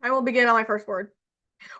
I will begin on my first word.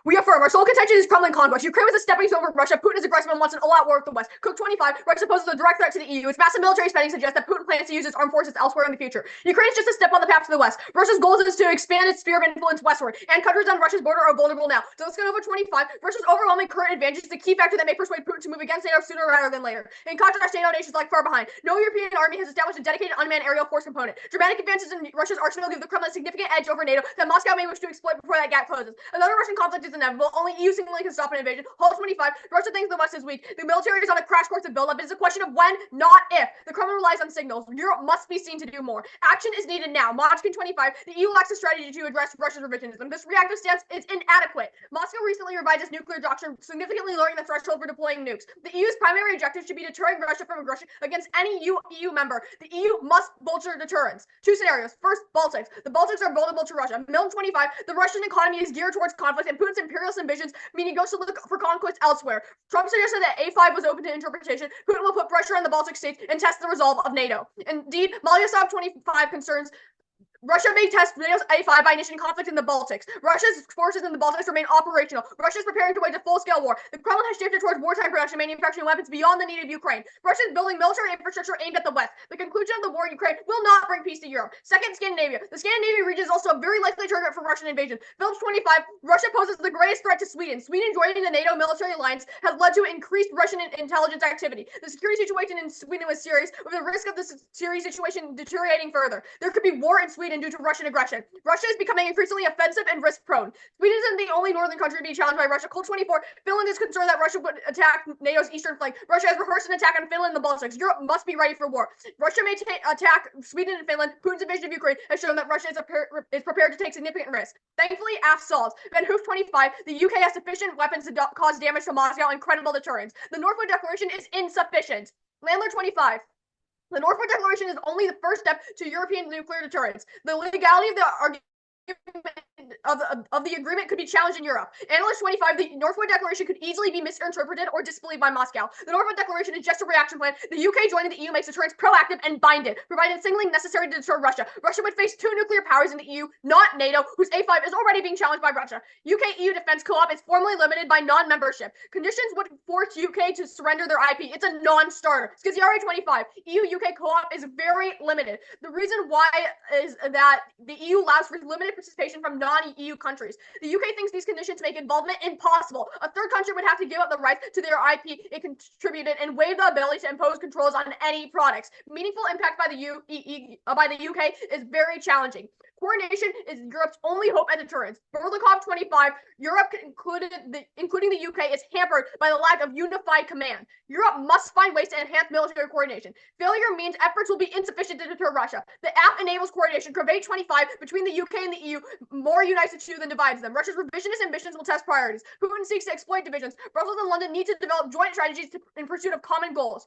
We affirm our sole contention is Kremlin conquest. Ukraine was a stepping stone for Russia. Putin is aggressive and wants an all-out war with the West. Cook 25. Russia poses a direct threat to the EU. Its massive military spending suggests that Putin plans to use its armed forces elsewhere in the future. Ukraine is just a step on the path to the West. Russia's goal is to expand its sphere of influence westward, and countries on Russia's border are vulnerable now. So let's go over 25. Russia's overwhelming current advantage is the key factor that may persuade Putin to move against NATO sooner rather than later. In contrast, NATO nations lag far behind. No European army has established a dedicated unmanned aerial force component. Dramatic advances in Russia's arsenal give the Kremlin a significant edge over NATO that Moscow may wish to exploit before that gap closes. Another Russian conflict is inevitable. Only EU singly can stop an invasion. Hull 25. Russia thinks the West is weak. The military is on a crash course of buildup. It is a question of when, not if. The Kremlin relies on signals. Europe must be seen to do more. Action is needed now. Moscow 25. The EU lacks a strategy to address Russia's revisionism. This reactive stance is inadequate. Moscow recently revised its nuclear doctrine, significantly lowering the threshold for deploying nukes. The EU's primary objective should be deterring Russia from aggression against any EU member. The EU must bolster deterrence. Two scenarios. First, Baltics. The Baltics are vulnerable to Russia. Milton 25. The Russian economy is geared towards conflict, and Putin's imperialist ambitions mean he goes to look for conquest elsewhere. Trump suggested that A5 was open to interpretation. Putin will put pressure on the Baltic states and test the resolve of NATO. Indeed, Malyasov 25 concerns Russia may test NATO's A5 by initiating conflict in the Baltics. Russia's forces in the Baltics remain operational. Russia is preparing to wage a full-scale war. The Kremlin has shifted towards wartime production, manufacturing weapons beyond the need of Ukraine. Russia is building military infrastructure aimed at the West. The conclusion of the war in Ukraine will not bring peace to Europe. Second, Scandinavia. The Scandinavian region is also a very likely target for Russian invasion. Phillips 25. Russia poses the greatest threat to Sweden. Sweden joining the NATO military alliance has led to increased Russian intelligence activity. The security situation in Sweden was serious, with the risk of the Syrian situation deteriorating further. There could be war in Sweden due to Russian aggression. Russia is becoming increasingly offensive and risk-prone. Sweden isn't the only northern country to be challenged by Russia. Cold 24. Finland is concerned that Russia would attack NATO's eastern flank. Russia has rehearsed an attack on Finland and the Baltics. Europe must be ready for war. Russia may attack Sweden and Finland. Putin's invasion of Ukraine has shown that Russia is prepared to take significant risks. Thankfully, AF solves. Van Hoof 25. The UK has sufficient weapons to cause damage to Moscow and credible deterrence. The Northwood Declaration is insufficient. Landler 25. The Northwood Declaration is only the first step to European nuclear deterrence. The legality of the argument of the agreement could be challenged in Europe. Analyst 25, the Northwood Declaration could easily be misinterpreted or disbelieved by Moscow. The Northwood Declaration is just a reaction plan. The UK joining the EU makes deterrence proactive and binding, providing signaling necessary to deter Russia. Russia would face two nuclear powers in the EU, not NATO, whose A5 is already being challenged by Russia. UK-EU defense co-op is formally limited by non-membership. Conditions would force UK to surrender their IP. It's a non-starter. Scaziari 25, EU-UK co-op is very limited. The reason why is that the EU allows for limited participation from non-EU countries. The UK thinks these conditions make involvement impossible. A third country would have to give up the right to their IP it contributed and waive the ability to impose controls on any products. Meaningful impact by the UK is very challenging. Coordination is Europe's only hope at deterrence. Berlikov 25, Europe, including the UK, is hampered by the lack of unified command. Europe must find ways to enhance military coordination. Failure means efforts will be insufficient to deter Russia. The app enables coordination. Curve 25 between the UK and the EU more unites the two than divides them. Russia's revisionist ambitions will test priorities. Putin seeks to exploit divisions. Brussels and London need to develop joint strategies in pursuit of common goals.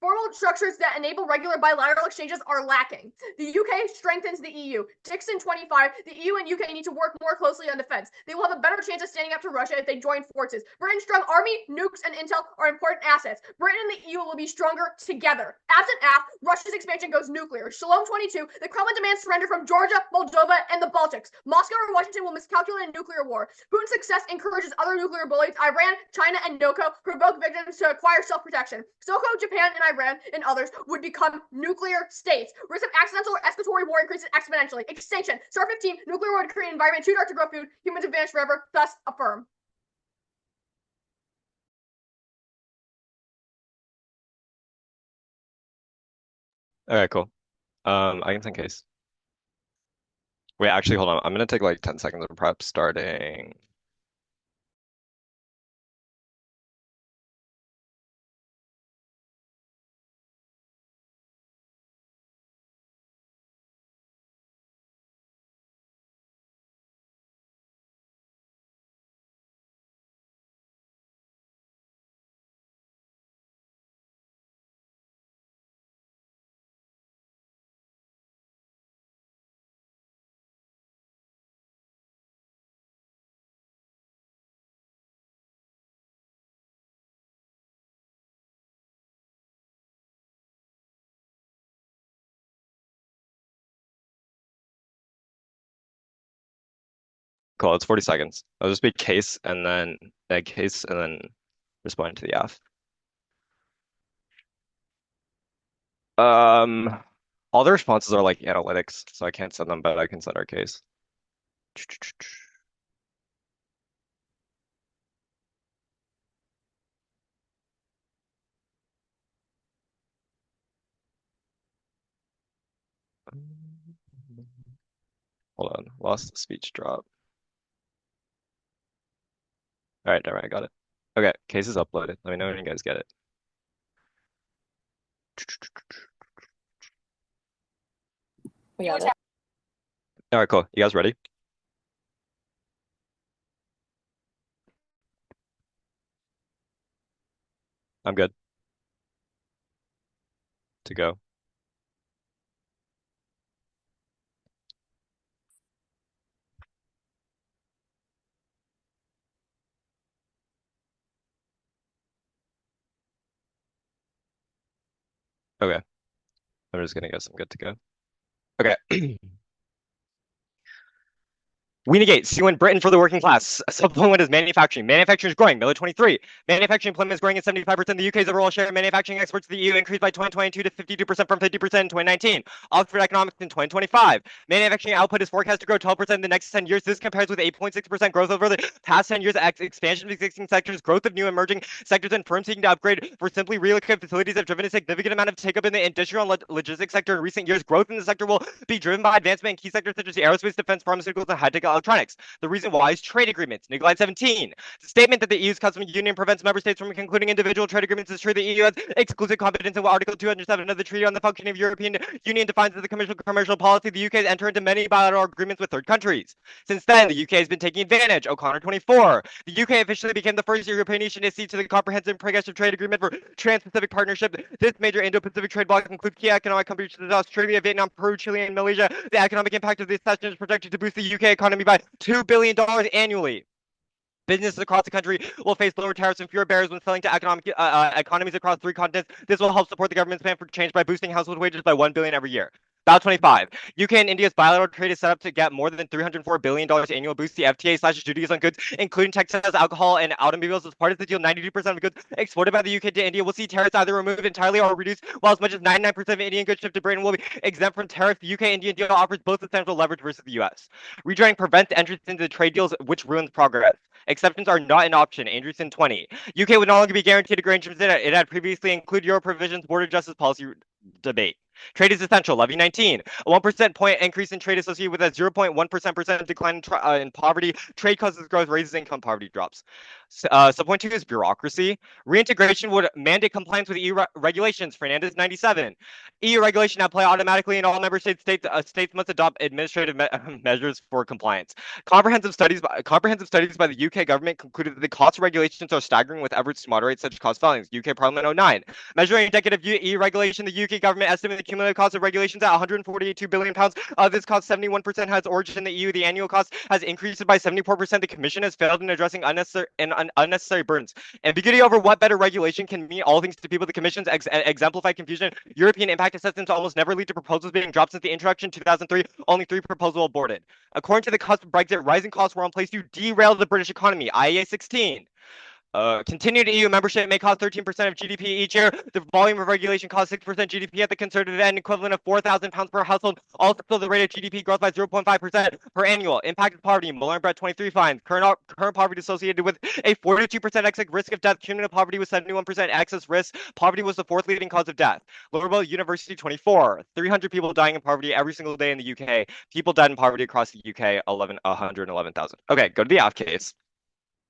Formal structures that enable regular bilateral exchanges are lacking. The UK strengthens the EU. Dixon 25, the EU and UK need to work more closely on defense. They will have a better chance of standing up to Russia if they join forces. Britain's strong army, nukes, and intel are important assets. Britain and the EU will be stronger together. Absent AF, Russia's expansion goes nuclear. Shalom 22, the Kremlin demands surrender from Georgia, Moldova, and the Baltics. Moscow or Washington will miscalculate a nuclear war. Putin's success encourages other nuclear bullies. Iran, China, and NOCO provoke victims to acquire self-protection. SOCO, Japan, and Iran and others would become nuclear states. Risk of accidental or escalatory war increases exponentially. Extinction. Star 15. Nuclear war would create an environment too dark to grow food. Humans would vanish forever. Thus, affirm. Okay, cool. I can send case. Wait, actually, hold on. I'm gonna take like 10 seconds of prep starting. Cool. It's 40 seconds. I'll just be case and then egg case and then respond to the F. Um, all the responses are like analytics, so I can't send them, but I can send our case. Hold on, lost the speech drop. All right, never mind, I got it. Okay, case is uploaded. Let me know when you guys get it. We got it. All right, cool. You guys ready? I'm good to go. Okay, I'm just gonna guess I'm good to go. Okay. We negate. See when Britain for the working class. Supplement is manufacturing. Manufacturing is growing. Miller 23. Manufacturing employment is growing at 75%. The UK's overall share of manufacturing exports to the EU increased by 2022 to 52% from 50% in 2019. Oxford Economics in 2025. Manufacturing output is forecast to grow 12% in the next 10 years. This compares with 8.6% growth over the past 10 years. Expansion of existing sectors, growth of new emerging sectors, and firms seeking to upgrade for simply relocated facilities have driven a significant amount of take-up in the industrial and logistics sector in recent years. Growth in the sector will be driven by advancement in key sectors such as aerospace, defense, pharmaceuticals, and high-tech electronics. The reason why is trade agreements. Nickel 17. The statement that the EU's customs union prevents member states from concluding individual trade agreements is true. The EU has exclusive competence in Article 207 of the Treaty on the Functioning of the European Union defines as the commercial policy. The UK has entered into many bilateral agreements with third countries. Since then, the UK has been taking advantage. O'Connor 24. The UK officially became the first European nation to accede to the Comprehensive and Progressive Trade Agreement for Trans-Pacific Partnership. This major Indo-Pacific trade bloc includes key economic countries such as Australia, Vietnam, Peru, Chile, and Malaysia. The economic impact of this session is projected to boost the UK economy by $2 billion annually. Businesses across the country will face lower tariffs and fewer barriers when selling to economies across 3 continents. This will help support the government's plan for change by boosting household wages by $1 billion every year. About 25. UK and India's bilateral trade is set up to get more than $304 billion annual boost. The FTA slashes duties on goods, including textiles, alcohol, and automobiles. As part of the deal, 92% of goods exported by the UK to India will see tariffs either removed entirely or reduced, while as much as 99% of Indian goods shipped to Britain will be exempt from tariffs. The UK-Indian deal offers both essential leverage versus the US. Rejoining prevents entrance into the trade deals, which ruins progress. Exceptions are not an option. Anderson 20. UK would no longer be guaranteed arrangements it had previously included Euro provisions, border justice policy debate. Trade is essential. Levy 19. A 1% point increase in trade associated with a 0.1% decline in poverty. Trade causes growth, raises income, poverty drops. Subpoint 2 is bureaucracy. Reintegration would mandate compliance with EU regulations. Fernandez 97. EU regulation apply automatically in all member states. States must adopt administrative measures for compliance. Comprehensive studies by the UK government concluded that the cost of regulations are staggering, with efforts to moderate such cost filings. UK Parliament 09. Measuring indicative EU regulation, the UK government estimated the cumulative cost of regulations at £142 billion. Of this cost, 71% has origin in the EU. The annual cost has increased by 74%. The Commission has failed in addressing unnecessary burdens. Ambiguity over what better regulation can mean all things to people. The Commission's exemplified confusion. European impact assessments almost never lead to proposals being dropped. Since the introduction in 2003, only 3 proposals aborted. According to the cusp of Brexit, rising costs were in place to derail the British economy. IEA 16. Continued EU membership may cost 13% of GDP each year. The volume of regulation costs 6% GDP at the concerted end, equivalent of £4,000 per household. Also, the rate of GDP growth by 0.5% per annual. Impact of poverty. Muller Brett 23 finds current poverty associated with a 42% excess risk of death. Cumulative poverty was 71% excess risk. Poverty was the 4th leading cause of death. Lowerville University 24. 300 people dying in poverty every single day in the UK. People died in poverty across the UK. 111,000. Okay, go to the AF case.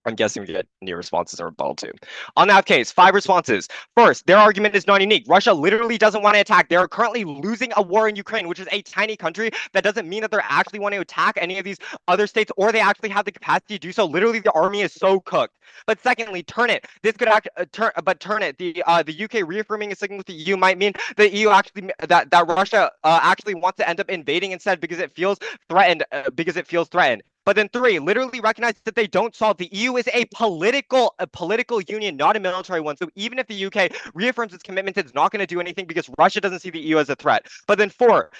I'm guessing we get new responses or rebuttal too. On that case, 5 responses. First, their argument is not unique. Russia literally doesn't want to attack. They are currently losing a war in Ukraine, which is a tiny country. That doesn't mean that they're actually wanting to attack any of these other states, or they actually have the capacity to do so. Literally, the army is so cooked. But secondly, turn it. This could turn it. The UK reaffirming a signal with the EU might mean the EU actually that Russia actually wants to end up invading instead because it feels threatened. But then three, literally recognize that they don't solve. The EU is a political union, not a military one. So even if the UK reaffirms its commitment, it's not going to do anything because Russia doesn't see the EU as a threat. But then four,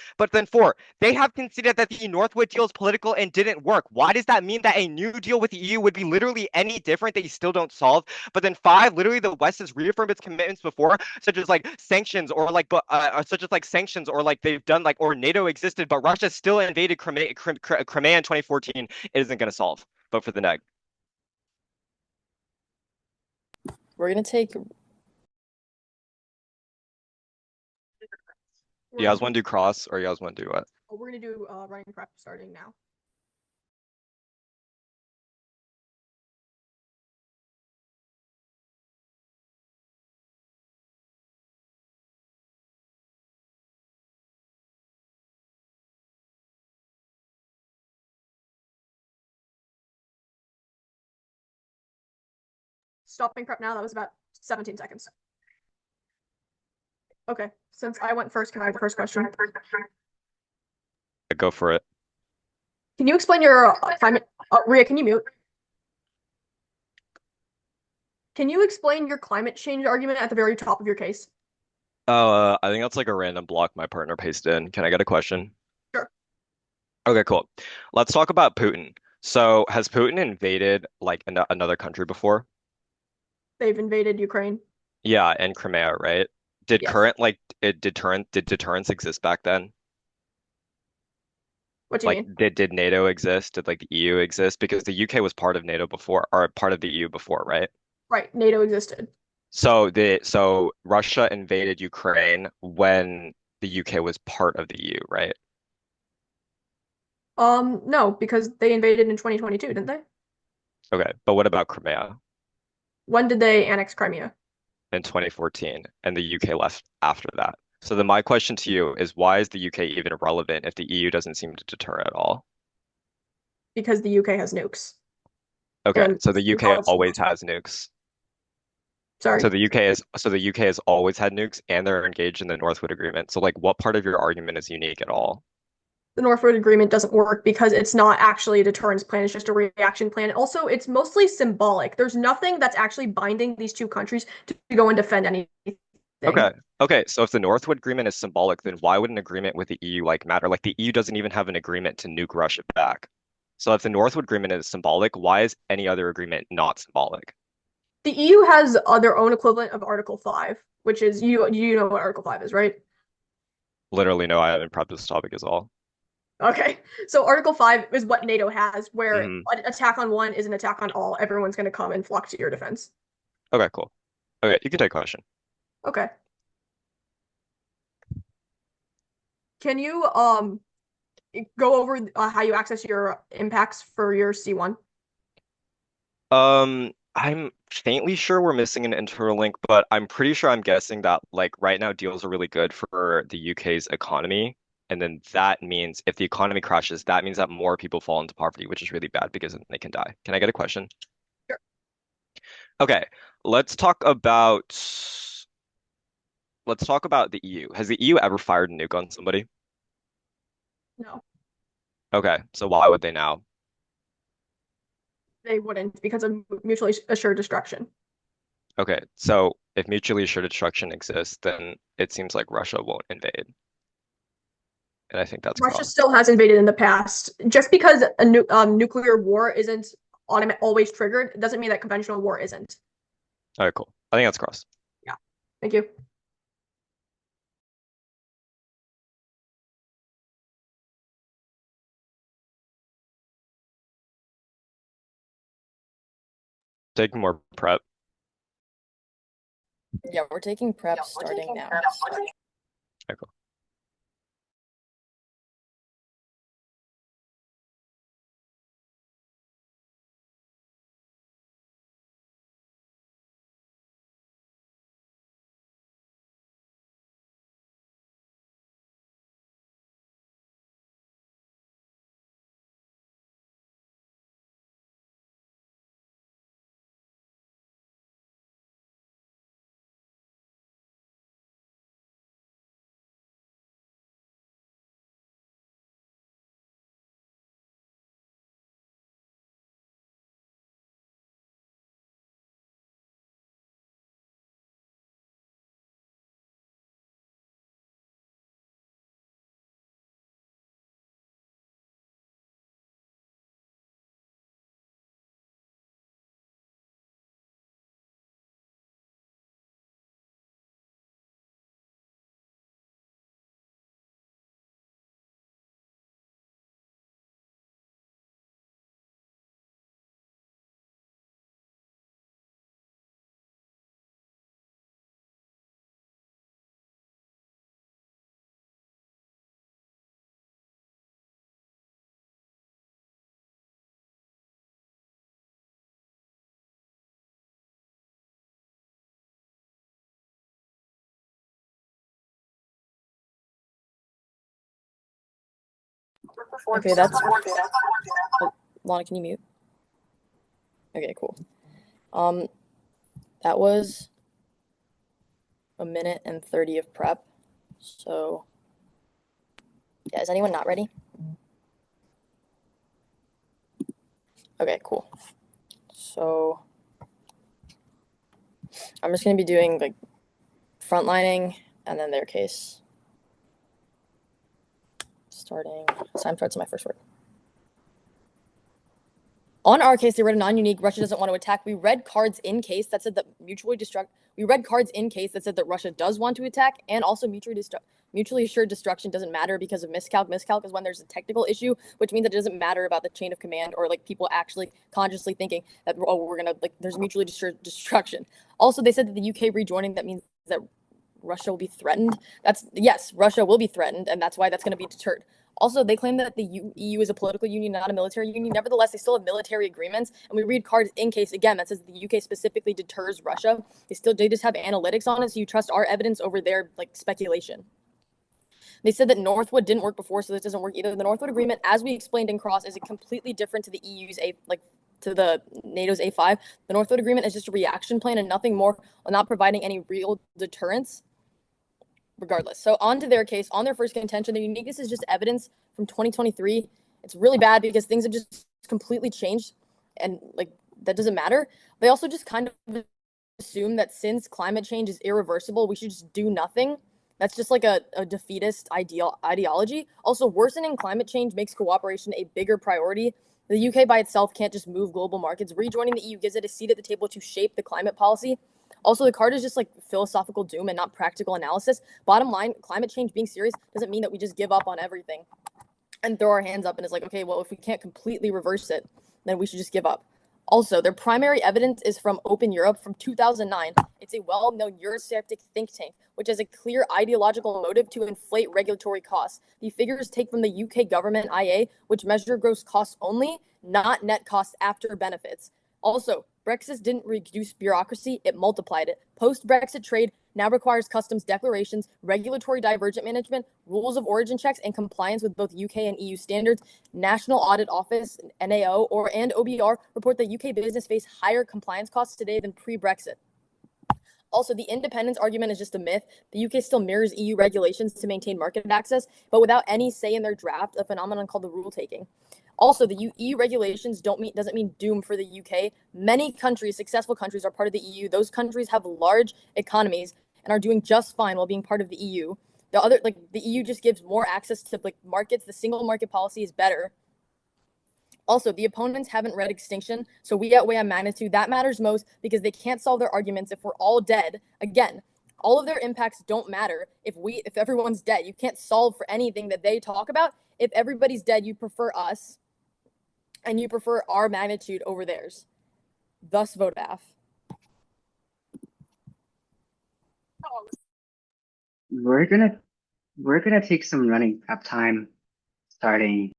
they have conceded that the Northwood deal is political and didn't work. Why does that mean that a new deal with the EU would be literally any different that you still don't solve? But then five, literally the West has reaffirmed its commitments before, such as like sanctions or like sanctions or like they've done like or NATO existed, but Russia still invaded Crimea in 2014. It isn't going to solve. Vote for the neg. We're gonna take. You guys want to do cross or you guys want to do what? We're gonna do running prep starting now. Stopping prep now. That was about 17 seconds. Okay, since I went first, can I have the first question? Go for it. Can you explain your climate? Ria, can you mute? Can you explain your climate change argument at the very top of your case? I think that's like a random block my partner pasted in. Can I get a question? Sure. Okay, cool. Let's talk about Putin. So has Putin invaded like another country before? They've invaded Ukraine. Yeah, and Crimea, right? Did Yes. current like it did deterrence exist back then? What do you Like mean? did NATO exist? Did like the EU exist? Because the UK was part of NATO before or part of the EU before, right? Right, NATO existed. So Russia invaded Ukraine when the UK was part of the EU, right? No, because they invaded in 2022, didn't they? Okay, but what about Crimea When did they annex Crimea? in 2014 and the UK left after that? So then my question to you is why is the UK even relevant if the EU doesn't seem to deter at all? Because the UK has nukes. Okay, And so the UK always has nukes. sorry. So the UK has always had nukes and they're engaged in the Northwood Agreement. So like what part of your argument is unique at all? The Northwood Agreement doesn't work because it's not actually a deterrence plan, it's just a reaction plan. Also, it's mostly symbolic. There's nothing that's actually binding these two countries to go and defend anything. Okay. Okay, so if the Northwood Agreement is symbolic, then why would an agreement with the EU like matter? Like the EU doesn't even have an agreement to nuke Russia back. So if the Northwood Agreement is symbolic, why is any other agreement not symbolic? The EU has their own equivalent of Article 5, which is you know what Article 5 is, right? Literally, no, I haven't prepped this topic as all. Okay. So Article 5 is what NATO has, where Hmm. an attack on one is an attack on all. Everyone's going to come and flock to your defense. Okay, cool. Okay, you can take question. Okay. Can you go over how you access your impacts for your C1? I'm faintly sure we're missing an interlink, but I'm pretty sure I'm guessing that like right now deals are really good for the UK's economy. And then that means if the economy crashes, that means that more people fall into poverty, which is really bad because then they can die. Can I get a question? Sure. Okay, let's talk about the EU. Has the EU ever fired a nuke on somebody? No, Okay, so why would they now? they wouldn't because of mutually assured destruction. Okay, so if mutually assured destruction exists, then it seems like Russia won't invade. And I think that's Russia cross. still has invaded in the past. Just because a nuclear war isn't always triggered doesn't mean that conventional war isn't. All right, cool. I think that's cross. Yeah. Thank you. Taking more prep. Yeah, we're taking prep starting now. Okay, cool. Okay, that's. Oh, Lana, can you mute? Okay, cool. That was a minute and 30 of prep. So, yeah, is anyone not ready? Okay, cool. So, I'm just gonna be doing like frontlining and then their case. Starting. Time starts my first word. On our case, they read a non-unique. Russia doesn't want to attack. We read cards in case that said that We read cards in case that said that Russia does want to attack, and also mutually assured destruction doesn't matter because of miscalc. Miscalc is when there's a technical issue, which means it doesn't matter about the chain of command or like people actually consciously thinking that we're gonna like there's mutually assured destruction. Also, they said that the UK rejoining, that means that Russia will be threatened. Yes, Russia will be threatened, and that's why that's going to be deterred. Also, they claim that the EU is a political union, not a military union. Nevertheless, they still have military agreements, and we read cards in case again that says the UK specifically deters Russia. They just have analytics on it, so you trust our evidence over their like speculation. They said that Northwood didn't work before, so this doesn't work either. The Northwood Agreement, as we explained in Cross, is completely different to the EU's to the NATO's A5. The Northwood Agreement is just a reaction plan and nothing more, not providing any real deterrence. Regardless, so on to their case, on their first contention, the uniqueness is just evidence from 2023. It's really bad because things have just completely changed, and like that doesn't matter. They also just kind of assume that since climate change is irreversible, we should just do nothing. That's just like a defeatist ideology. Also, worsening climate change makes cooperation a bigger priority. The UK by itself can't just move global markets. Rejoining the EU gives it a seat at the table to shape the climate policy. Also, the card is just like philosophical doom and not practical analysis. Bottom line, climate change being serious doesn't mean that we just give up on everything and throw our hands up and it's like, okay, well, if we can't completely reverse it, then we should just give up. Also, their primary evidence is from Open Europe from 2009. It's a well-known Eurosceptic think tank, which has a clear ideological motive to inflate regulatory costs. The figures take from the UK government IA, which measure gross costs only, not net costs after benefits. Also, Brexit didn't reduce bureaucracy, it multiplied it. Post-Brexit trade now requires customs declarations, regulatory divergent management, rules of origin checks, and compliance with both UK and EU standards. National Audit Office, NAO, and OBR report that UK business face higher compliance costs today than pre-Brexit. Also, the independence argument is just a myth. The UK still mirrors EU regulations to maintain market access, but without any say in their draft, a phenomenon called the rule taking. Also, the EU regulations doesn't mean doom for the UK. Many countries, successful countries, are part of the EU. Those countries have large economies and are doing just fine while being part of the EU. The EU just gives more access to markets. The single market policy is better. Also, the opponents haven't read Extinction, so we outweigh on magnitude. That matters most because they can't solve their arguments if we're all dead. Again, all of their impacts don't matter if everyone's dead. You can't solve for anything that they talk about. If everybody's dead, you prefer us, and you prefer our magnitude over theirs. Thus, vote AF. We're gonna take some running prep time starting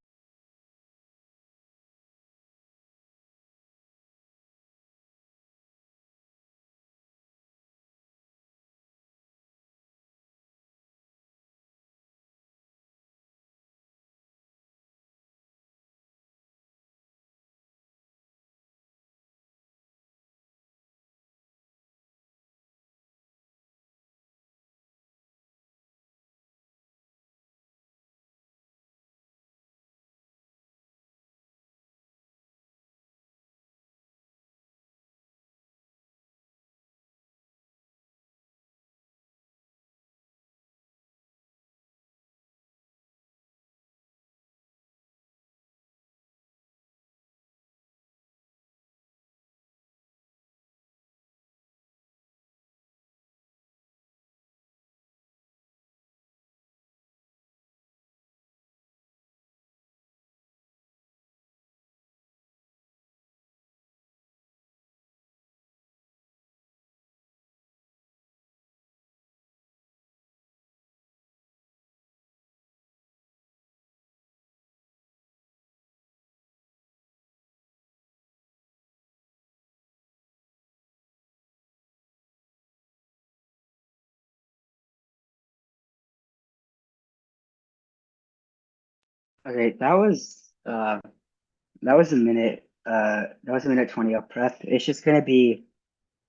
Okay, that was a minute. That was a minute 20 of prep. It's gonna be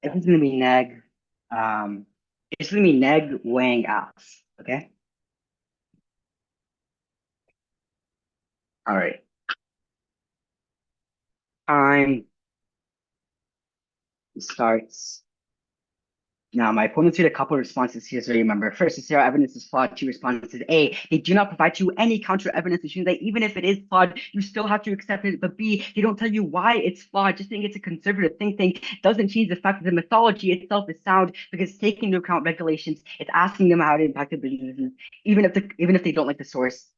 neg. Um, it's gonna be neg weighing Alex. Okay. All right. Time starts. Now, my opponents made a couple of responses here, so remember. First, to say our evidence is flawed. Two responses. A, they do not provide you any counter evidence to show that even if it is flawed, you still have to accept it. But B, they don't tell you why it's flawed. Just saying it's a conservative think tank doesn't change the fact that the mythology itself is sound because it's taking into account regulations. It's asking them how to impact the businesses, even if they don't like the source.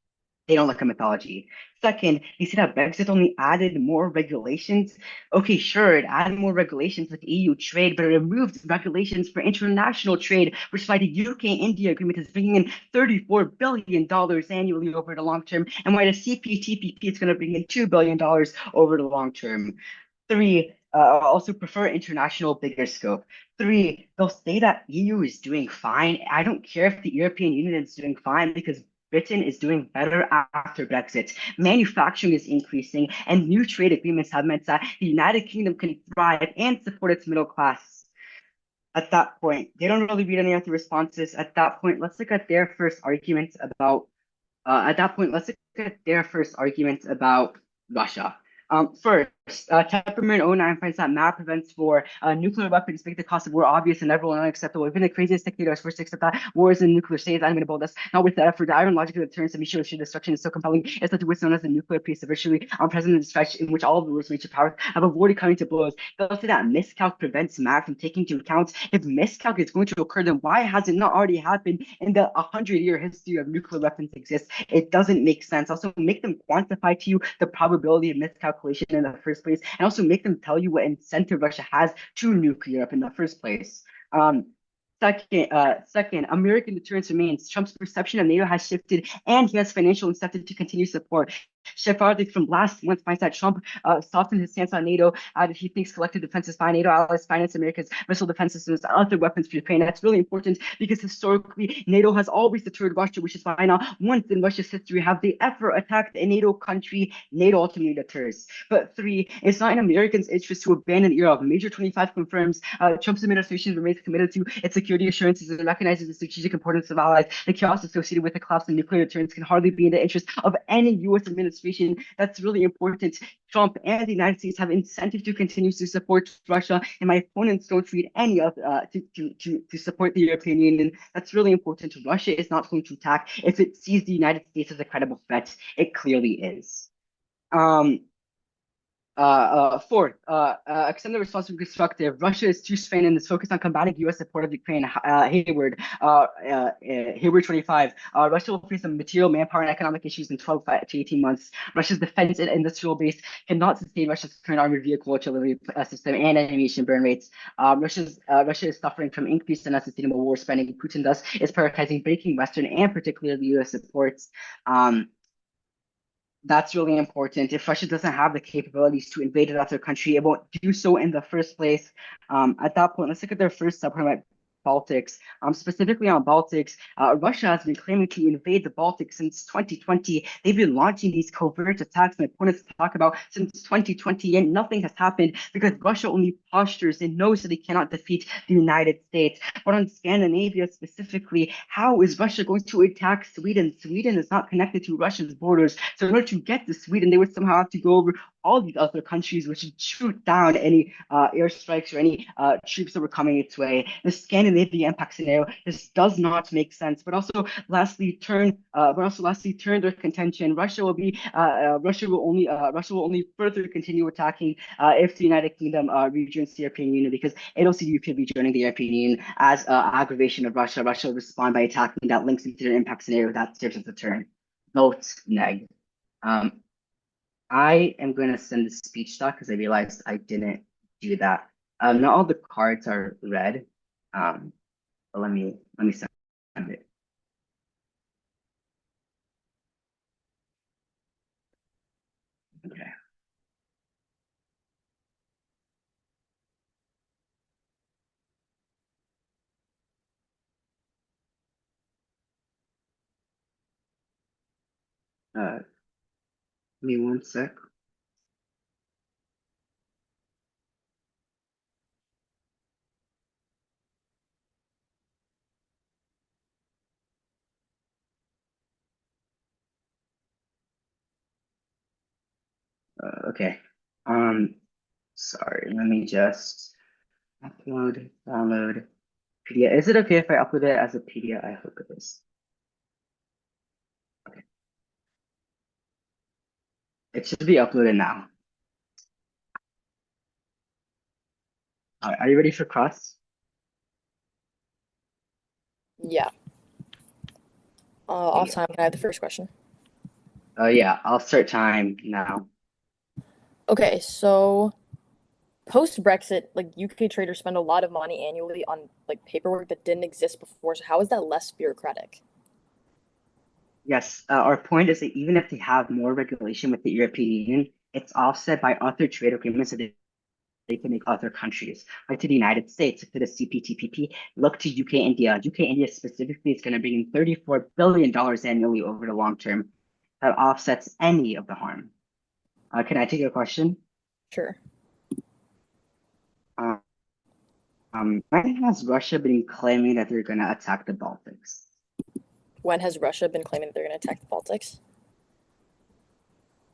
They don't like a mythology. Second, you see that Brexit only added more regulations. Okay, sure, it added more regulations with EU trade, but it removed regulations for international trade, which is why the UK-India agreement is bringing in $34 billion annually over the long term, and why the CPTPP is going to bring in $2 billion over the long term. Three, also prefer international bigger scope. Three, they'll say that EU is doing fine. I don't care if the European Union is doing fine because Britain is doing better after Brexit. Manufacturing is increasing, and new trade agreements have meant that the United Kingdom can thrive and support its middle class. At that point, they don't really read any of the responses. At that point, let's look at their first argument about at that point, let's look at their first argument about Russia. First, Temperament09 finds that math events for nuclear weapons make the cost of war obvious and everyone unacceptable. Even the craziest dictators forced to accept that wars in nuclear states unwinnable. That's not with the effort. The iron logic of the terms of mutual destruction is so compelling. It's such what's known as the nuclear peace, a virtually unprecedented stretch in which all of the world's major powers have avoided coming to blows. They'll say that miscalc prevents math from taking into account if miscalc is going to occur, then why has it not already happened in the 100-year history of nuclear weapons exists? It doesn't make sense. Also, make them quantify to you the probability of miscalculation in the first place, and also make them tell you what incentive Russia has to nuke Europe in the first place. Second, American deterrence remains. Trump's perception of NATO has shifted, and he has financial incentive to continue support. Shepard from last month finds that Trump softened his stance on NATO, added he thinks collective defense is fine. NATO allies finance America's missile defense systems and other weapons for Ukraine. That's really important because historically, NATO has always deterred Russia, which is why not once in Russia's history have they ever attacked a NATO country. NATO ultimately deters. But three, it's not in Americans' interest to abandon Europe. Major 25 confirms Trump's administration remains committed to its security assurances and recognizes the strategic importance of allies. The chaos associated with the collapse of nuclear deterrence can hardly be in the interest of any U.S. administration. That's really important. Trump and the United States have incentive to continue to support Russia, and my opponents don't read any of to support the European Union. That's really important. Russia is not going to attack if it sees the United States as a credible threat. It clearly is. Um, Fourth, extend the response to be constructive. Russia is too strained and is focused on combating U.S. support of Ukraine. Hayward 25. Russia will face some material, manpower, and economic issues in 12 to 18 months. Russia's defense and industrial base cannot sustain Russia's current armored vehicle artillery system and ammunition burn rates. Russia is suffering from increased and unsustainable war spending. Putin thus is prioritizing breaking Western and particularly U.S. supports. That's really important. If Russia doesn't have the capabilities to invade another country, it won't do so in the first place. At that point, let's look at their first subprime Baltics. Specifically on Baltics, Russia has been claiming to invade the Baltics since 2020. They've been launching these covert attacks my opponents talk about since 2020, and nothing has happened because Russia only postures and knows that they cannot defeat the United States. But on Scandinavia specifically, how is Russia going to attack Sweden? Sweden is not connected to Russia's borders. So in order to get to Sweden, they would somehow have to go over all these other countries, which would shoot down any airstrikes or any troops that were coming its way. The Scandinavian impact scenario just does not make sense. But also lastly turn their contention. Russia will only further continue attacking if the United Kingdom rejoins the European Union because it will see the UK rejoining the European Union as aggravation of Russia. Russia will respond by attacking that links into their impact scenario that serves as a turn. Vote neg. I am going to send the speech doc because I realized I didn't do that. Not all the cards are red. But let me send it. Okay. Uh, Give me one sec. Okay. Um, sorry. Let me just upload, download PDF. Is it okay if I upload it as a PDF? I hope it is. Okay. It should be uploaded now. All right. Are you ready for cross? Yeah. Off time. Can I have the first question? Yeah. I'll start time now. Okay, so post Brexit, like UK traders spend a lot of money annually on like paperwork that didn't exist before. So how is that less bureaucratic? Yes. Our point is that even if they have more regulation with the European Union, it's offset by other trade agreements that they can make other countries, like to the United States, to the CPTPP. Look to UK, India. UK, India specifically is going to bring in $34 billion annually over the long term. That offsets any of the harm. Can I take a question? Sure. When has Russia been claiming that they're going to attack the Baltics? When has Russia been claiming that they're going to attack the Baltics?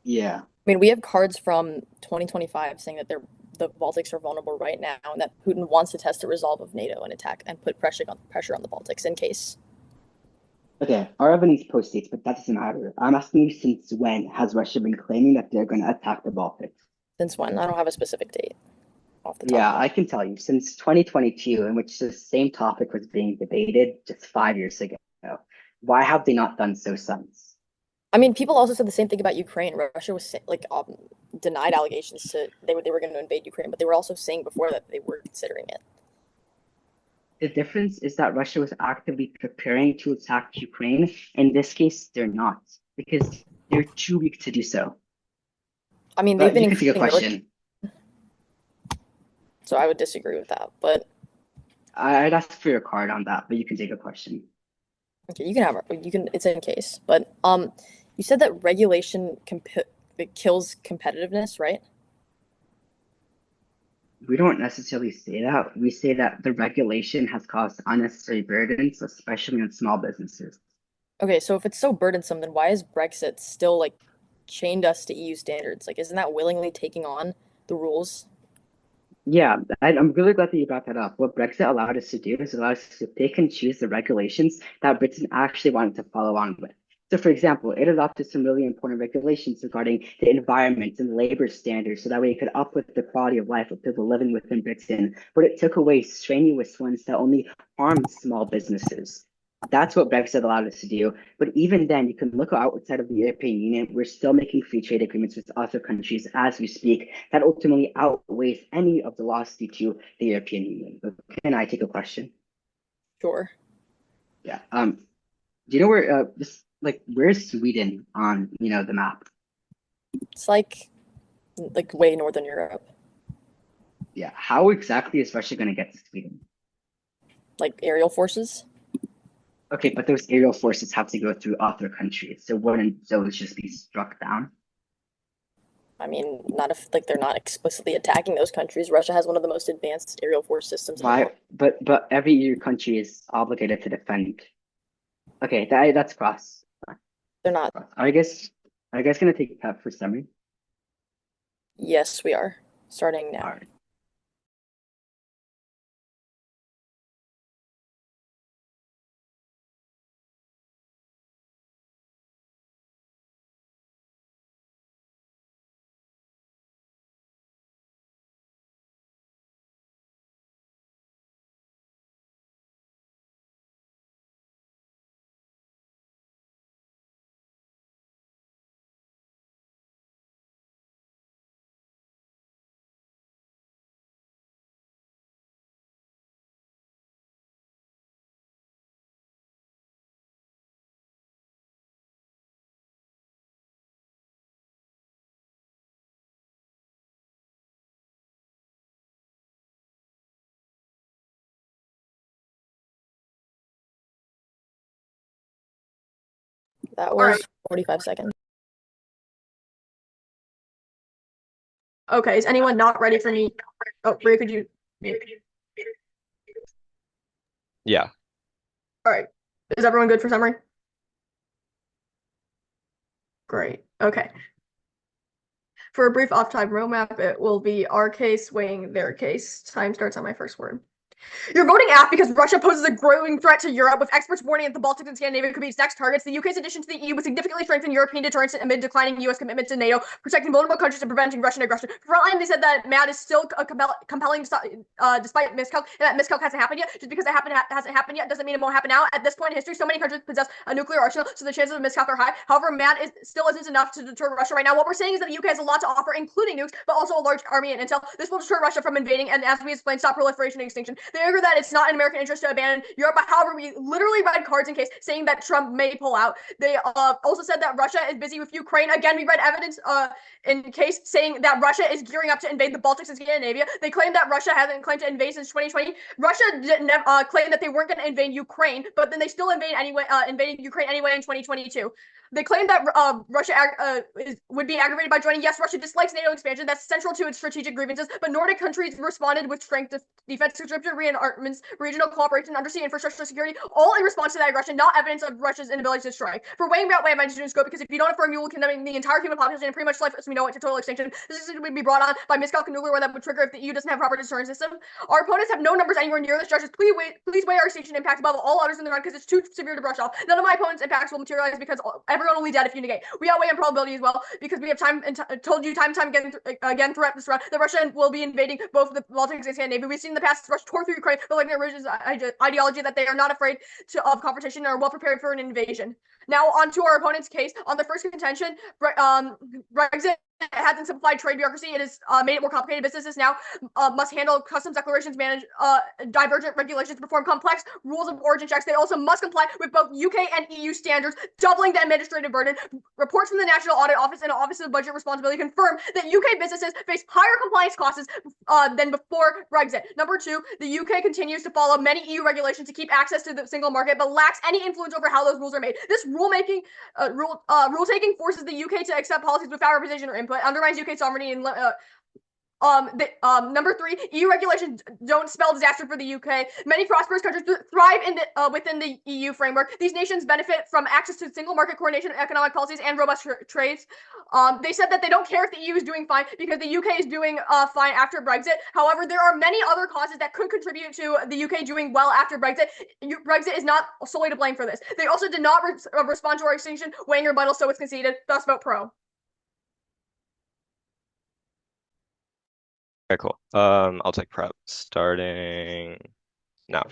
Yeah. I mean, we have cards from 2025 saying that the Baltics are vulnerable right now, and that Putin wants to test the resolve of NATO and attack and put pressure on the Baltics in case. Okay, our evidence postdates, but that doesn't matter. I'm asking you, since when has Russia been claiming that they're going to attack the Baltics? Since when? I don't have a specific date off the top. Yeah, I can tell you, since 2022, in which the same topic was being debated just 5 years ago. Why have they not done so since? I mean, people also said the same thing about Ukraine. Russia was like denied allegations to they were going to invade Ukraine, but they were also saying before that they were considering it. The difference is that Russia was actively preparing to attack Ukraine. In this case, they're not, because they're too weak to do so. I mean, they've But been you can take a increasing military, question. so I would disagree with that. But I'd ask for your card on that, but you can take a question. okay, you can have you can. It's in case, but you said that regulation it kills competitiveness, right? We don't necessarily say that. We say that the regulation has caused unnecessary burdens, especially on small businesses. Okay, so if it's so burdensome, then why is Brexit still like chained us to EU standards? Like, isn't that willingly taking on the rules? Yeah, I'm really glad that you brought that up. What Brexit allowed us to do is allow us to pick and choose the regulations that Britain actually wanted to follow on with. So, for example, it adopted some really important regulations regarding the environment and labor standards, so that way it could uplift the quality of life of people living within Britain. But it took away strenuous ones that only harm small businesses. That's what Brexit allowed us to do. But even then, you can look outside of the European Union. We're still making free trade agreements with other countries as we speak. That ultimately outweighs any of the loss due to the European Union. But can I take a question? Sure. Yeah. Do you know where where's Sweden on the map? It's like way northern Europe, Yeah. How exactly is Russia going to get to Sweden? like aerial forces. Okay, but those aerial forces have to go through other countries. So wouldn't those just be struck down? I mean, not if like they're not explicitly attacking those countries. Russia has one of the most advanced aerial force systems in the Why? world. But every EU country is obligated to defend. Okay, that's cross. They're not. Are you guys gonna take PEP for summer? Yes, we are starting now. All right. That All was right. 45 seconds. Okay, is anyone not ready for me? Oh, Bria, could you mute? Yeah. All right. Is everyone good for summary? Great. Okay. For a brief off-time roadmap, it will be our case weighing their case. Time starts on my first word. You're voting aft because Russia poses a growing threat to Europe, with experts warning that the Baltics and Scandinavia could be its next targets. The UK's addition to the EU would significantly strengthen European deterrence amid declining US commitment to NATO, protecting vulnerable countries and preventing Russian aggression. Frontline, they said that MAD is still compelling despite miscalc, and that miscalc hasn't happened yet. Just because it hasn't happened yet doesn't mean it won't happen now. At this point in history, so many countries possess a nuclear arsenal, so the chances of miscalc are high. However, MAD still isn't enough to deter Russia right now. What we're saying is that the UK has a lot to offer, including nukes, but also a large army and intel. This will deter Russia from invading, and as we explained, stop proliferation and extinction. They argue that it's not in American interest to abandon Europe, but however, we literally read cards in case saying that Trump may pull out. They also said that Russia is busy with Ukraine. Again, we read evidence in case saying that Russia is gearing up to invade the Baltics and Scandinavia. They claim that Russia hasn't claimed to invade since 2020. Russia didn't claim that they weren't going to invade Ukraine, but then they still invading Ukraine anyway in 2022. They claim that Russia would be aggravated by joining. Yes, Russia dislikes NATO expansion. That's central to its strategic grievances. But Nordic countries responded with strength, defense, conscription, rearmaments, regional cooperation, undersea infrastructure security, all in response to that aggression, not evidence of Russia's inability to strike. For weighing out way, I mentioned in scope because if you don't affirm, you will condemn the entire human population and pretty much life as we know it to total extinction. This is would be brought on by miscalc nuclear war that would trigger if the EU doesn't have proper deterrence system. Our opponents have no numbers anywhere near this. Judges, please weigh our extinction impact above all others in the round because it's too severe to brush off. None of my opponents' impacts will materialize because everyone will be dead if you negate. We outweigh improbability as well because we have told you time and time again throughout this round that Russia will be invading both the Baltics and Scandinavia. We've seen in the past Russia tore through Ukraine, but like the original ideology that they are not afraid of confrontation and are well prepared for an invasion. Now on to our opponent's case. On the first contention, Brexit hasn't simplified trade bureaucracy. It has made it more complicated. Businesses now must handle customs declarations, manage divergent regulations, perform complex rules of origin checks. They also must comply with both UK and EU standards, doubling the administrative burden. Reports from the National Audit Office and Office of Budget Responsibility confirm that UK businesses face higher compliance costs than before Brexit. Number two, the UK continues to follow many EU regulations to keep access to the single market, but lacks any influence over how those rules are made. This rule-taking forces the UK to accept policies without representation or input, undermines UK sovereignty, and number three, EU regulations don't spell disaster for the UK. Many prosperous countries thrive within the EU framework. These nations benefit from access to single market coordination, economic policies, and robust trades. They said that they don't care if the EU is doing fine because the UK is doing fine after Brexit. However, there are many other causes that could contribute to the UK doing well after Brexit. Brexit is not solely to blame for this. They also did not respond to our extinction weighing rebuttal, so it's conceded. Thus, vote pro. Okay, cool. I'll take prep starting now.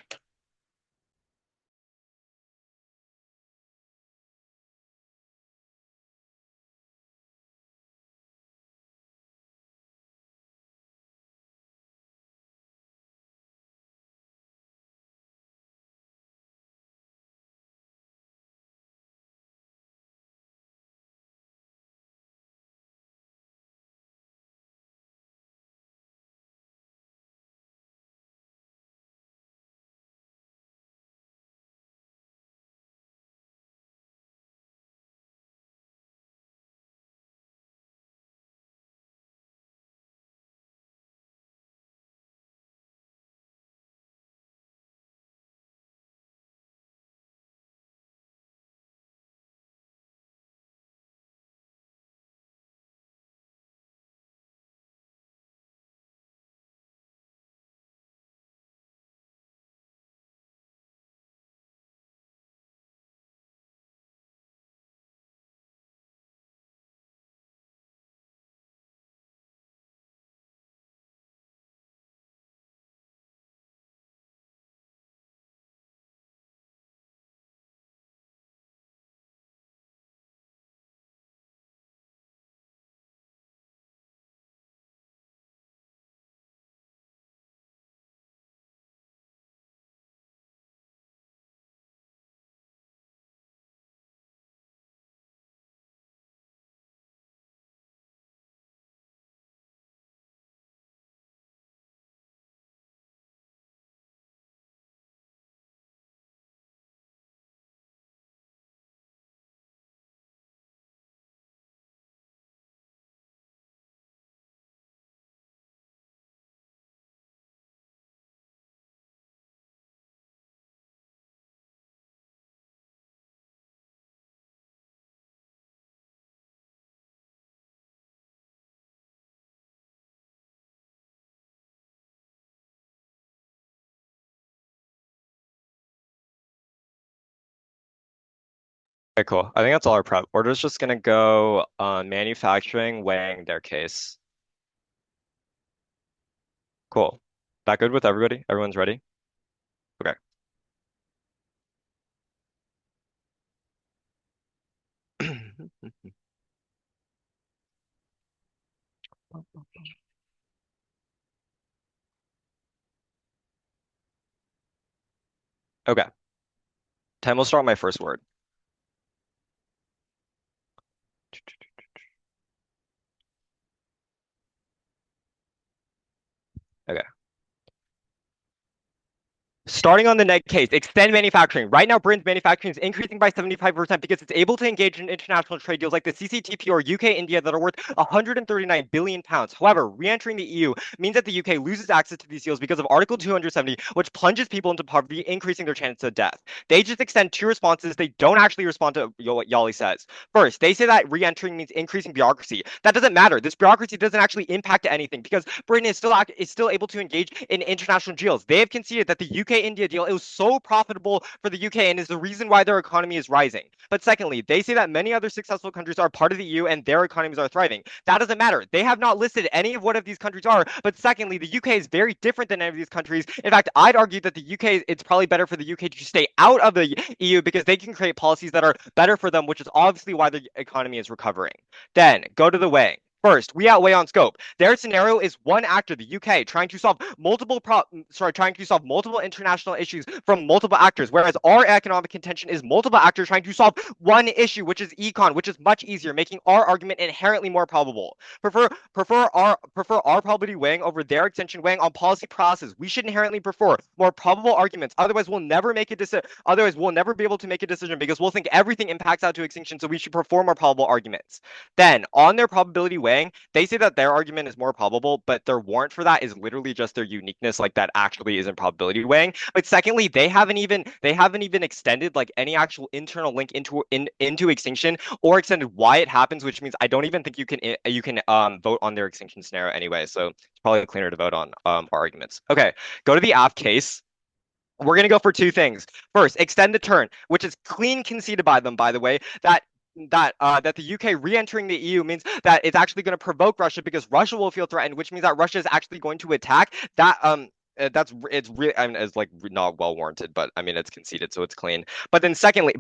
Okay, cool. I think that's all our prep. We're just gonna go manufacturing, weighing their case. Cool. That good with everybody? Everyone's ready? Okay. Okay. Time will start with my first word. Okay. Starting on the net case, extend manufacturing. Right now, Britain's manufacturing is increasing by 75% because it's able to engage in international trade deals like the CCTP or UK-India that are worth 139 billion pounds. However, re-entering the EU means that the UK loses access to these deals because of Article 270, which plunges people into poverty, increasing their chances of death. They just extend two responses. They don't actually respond to what Yali says. First, they say that re-entering means increasing bureaucracy. That doesn't matter. This bureaucracy doesn't actually impact anything because Britain is still able to engage in international deals. They have conceded that the UK-India deal, it was so profitable for the UK and is the reason why their economy is rising. But secondly, they say that many other successful countries are part of the EU and their economies are thriving. That doesn't matter. They have not listed any of what of these countries are. But secondly, the UK is very different than any of these countries. In fact, I'd argue that the UK, it's probably better for the UK to stay out of the EU because they can create policies that are better for them, which is obviously why the economy is recovering. Then go to the weighing. First, we outweigh on scope. Their scenario is one actor, the UK, trying to solve multiple international issues from multiple actors, whereas our economic contention is multiple actors trying to solve one issue, which is econ, which is much easier, making our argument inherently more probable. Prefer our probability weighing over their extension weighing on policy process. We should inherently prefer more probable arguments. Otherwise, we'll never make a decision. Otherwise, we'll never be able to make a decision because we'll think everything impacts out to extinction. So we should perform more probable arguments. Then, on their probability weighing, they say that their argument is more probable, but their warrant for that is literally just their uniqueness, like that actually isn't probability weighing. But secondly, they haven't even extended like any actual internal link into extinction or extended why it happens, which means I don't even think you can vote on their extinction scenario anyway. So it's probably cleaner to vote on our arguments. Okay, go to the app case. We're going to go for two things. First, extend the turn, which is clean conceded by them, by the way, that the UK re-entering the EU means that it's actually going to provoke Russia because Russia will feel threatened, which means that Russia is actually going to attack. It's really, I mean, it's like not well warranted, but I mean it's conceded, so it's clean. But then secondly,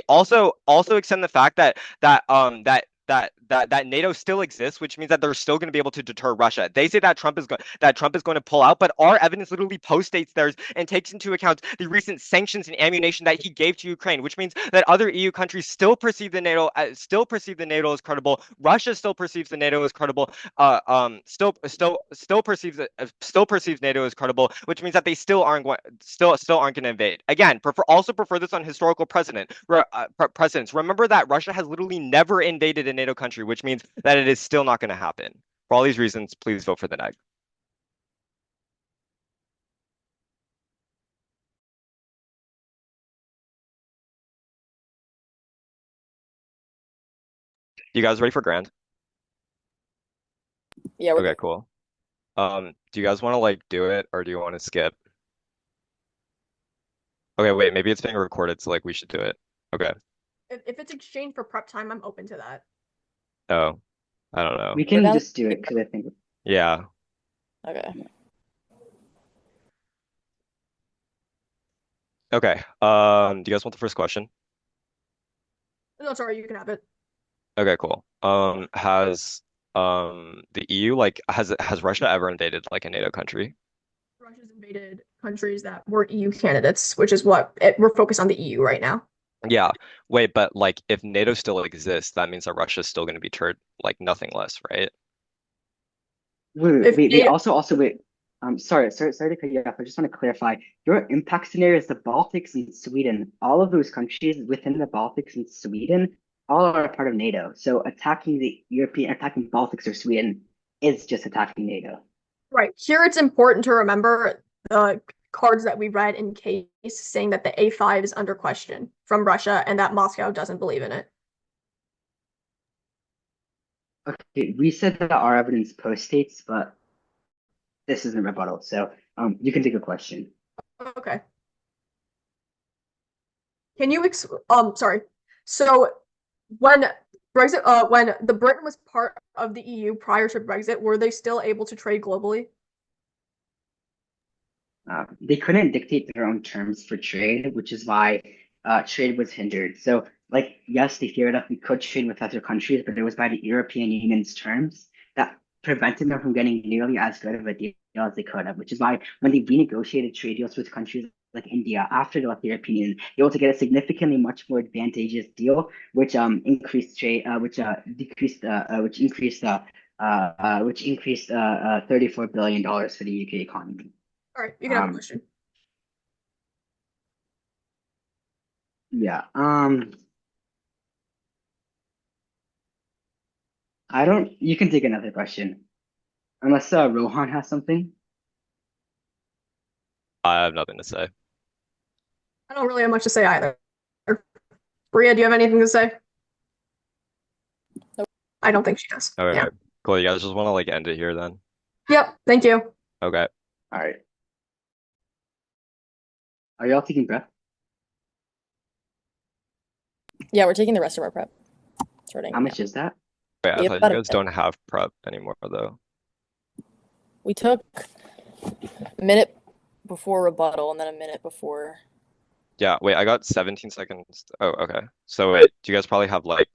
also extend the fact that NATO still exists, which means that they're still going to be able to deter Russia. They say that Trump is going to pull out, but our evidence literally postdates theirs and takes into account the recent sanctions and ammunition that he gave to Ukraine, which means that other EU countries still perceive the NATO as credible. Russia still perceives the NATO as credible. Still perceives NATO as credible, which means that they still aren't going to invade. Again, prefer this on historical precedents. Remember that Russia has literally never invaded a NATO country, which means that it is still not going to happen. For all these reasons, please vote for the neg. You guys ready for grand? Yeah, we're Okay, cool. Do you guys want to like do it or do you want to skip? Okay, wait, maybe it's being recorded, so like we should do it. Okay. If it's exchange for prep time, I'm open to that. Oh, I don't know. We We're can down- just do it because I think Yeah. Okay. Okay. Do you guys want the first question? No, sorry, you can have it. Okay, cool. Has the EU like has Russia ever invaded like a NATO country? Russia's invaded countries that were EU candidates, which is we're focused on the EU right now. Yeah. Wait, but like if NATO still exists, that means that Russia's still going to be turned like nothing less, right? If wait. they, Also wait. Sorry to cut you off. I just want to clarify. Your impact scenario is the Baltics and Sweden. All of those countries within the Baltics and Sweden all are a part of NATO. So attacking attacking Baltics or Sweden is just attacking NATO. right here, it's important to remember the cards that we read in case saying that the A5 is under question from Russia and that Moscow doesn't believe in it. Okay, we said that our evidence postdates, but this isn't rebuttal. So you can take a question. Okay. Can you sorry. So when Brexit, when the Britain was part of the EU prior to Brexit, were they still able to trade globally? They couldn't dictate their own terms for trade, which is why trade was hindered. So, like, yes, they theoretically could trade with other countries, but it was by the European Union's terms that prevented them from getting nearly as good of a deal as they could have, which is why when they renegotiated trade deals with countries like India after they left the European Union, they were able to get a significantly much more advantageous deal, which increased trade, which increased $34 billion for the UK economy. All right, you can have a question. Yeah. You can take another question. Unless Rohan has something. I have nothing to say. I don't really have much to say either. Bria, do you have anything to say? Nope. I don't think she does. Okay, Yeah. cool. You guys just want to like end it here then? Yep. Thank you. Okay. All right. Are y'all taking breath? Yeah, we're taking the rest of our prep. Sorting. How much is that? Wait, I We have thought about you a guys don't have prep anymore though. We took a minute before rebuttal and then a minute before. Yeah, wait, I got 17 seconds. Oh, okay. So wait, do you guys probably have like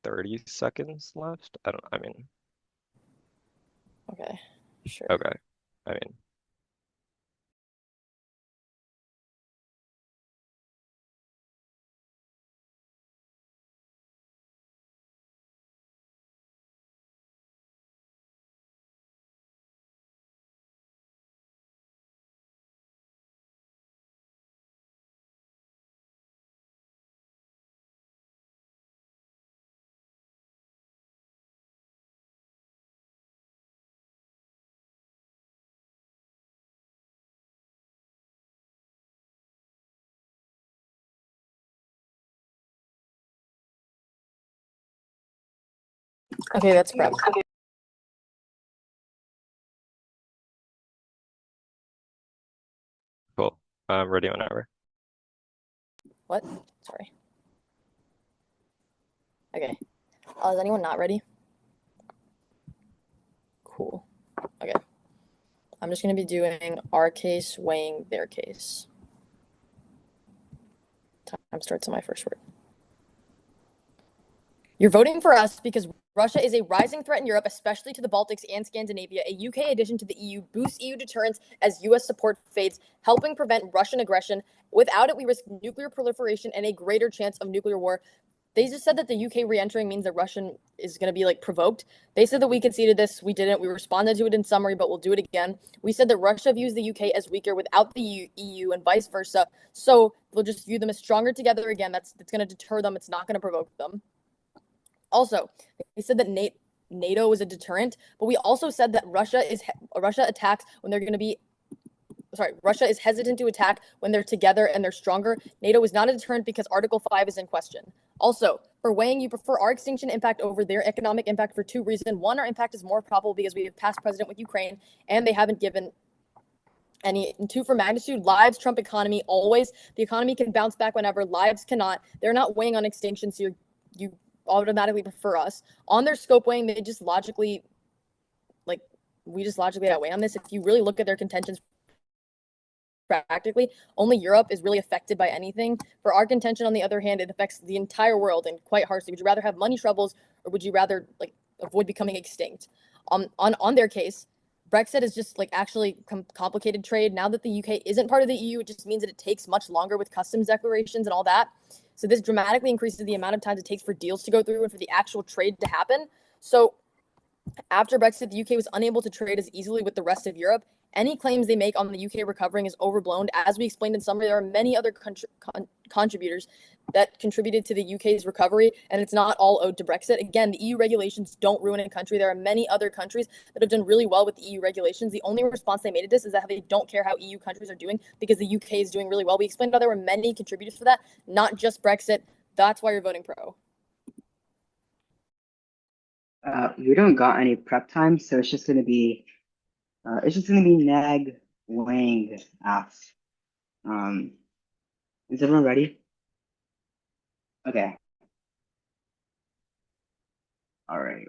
30 seconds left? I mean, Okay, sure. okay. I mean, Okay, that's prep. cool. I'm ready whenever. What? Sorry. Okay. Is anyone not ready? Cool. Okay. I'm just going to be doing our case weighing their case. Time starts on my first word. You're voting for us because Russia is a rising threat in Europe, especially to the Baltics and Scandinavia. A UK addition to the EU boosts EU deterrence as US support fades, helping prevent Russian aggression. Without it, we risk nuclear proliferation and a greater chance of nuclear war. They just said that the UK re-entering means that Russian is going to be like provoked. They said that we conceded this. We didn't. We responded to it in summary, but we'll do it again. We said that Russia views the UK as weaker without the EU and vice versa. So we'll just view them as stronger together again. That's going to deter them. It's not going to provoke them. Also, they said that NATO is a deterrent, but we also said that Russia attacks when they're going to be. Sorry, Russia is hesitant to attack when they're together and they're stronger. NATO is not a deterrent because Article 5 is in question. Also, for weighing, you prefer our extinction impact over their economic impact for two reasons. One, our impact is more probable because we have past precedent with Ukraine and they haven't given any. And two, for magnitude, lives trump economy always. The economy can bounce back whenever, lives cannot. They're not weighing on extinction, so you automatically prefer us. On their scope weighing, they just logically, we just logically outweigh on this. If you really look at their contentions practically, only Europe is really affected by anything. For our contention, on the other hand, it affects the entire world and quite harshly. Would you rather have money troubles or would you rather avoid becoming extinct? On their case, Brexit is just actually complicated trade. Now that the UK isn't part of the EU, it just means that it takes much longer with customs declarations and all that. So this dramatically increases the amount of time it takes for deals to go through and for the actual trade to happen. So after Brexit, the UK was unable to trade as easily with the rest of Europe. Any claims they make on the UK recovering is overblown. As we explained in summary, there are many other contributors that contributed to the UK's recovery, and it's not all owed to Brexit. Again, the EU regulations don't ruin a country. There are many other countries that have done really well with the EU regulations. The only response they made to this is that they don't care how EU countries are doing because the UK is doing really well. We explained how there were many contributors for that, not just Brexit. That's why you're voting pro. We don't got any prep time, so it's just gonna be Nag, Wang, Af. Is everyone ready? Okay. All right.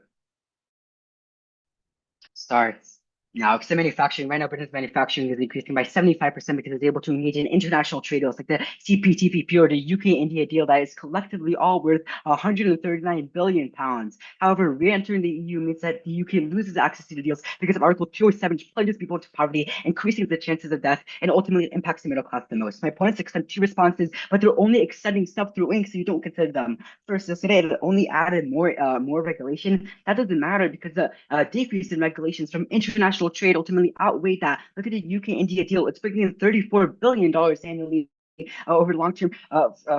Starts now. Because manufacturing right now, Britain's manufacturing is increasing by 75% because it's able to engage in international trade deals like the CPTPP or the UK-India deal that is collectively all worth 139 billion pounds. However, re-entering the EU means that the UK loses access to the deals because of Article 207, which plunges people into poverty, increasing the chances of death, and ultimately impacts the middle class the most. My opponents extend two responses, but they're only extending stuff through ink, so you don't consider them. First, yesterday it only added more regulation. That doesn't matter because the decrease in regulations from international trade ultimately outweighed that. Look at the UK-India deal; it's bringing in $34 billion annually over the long term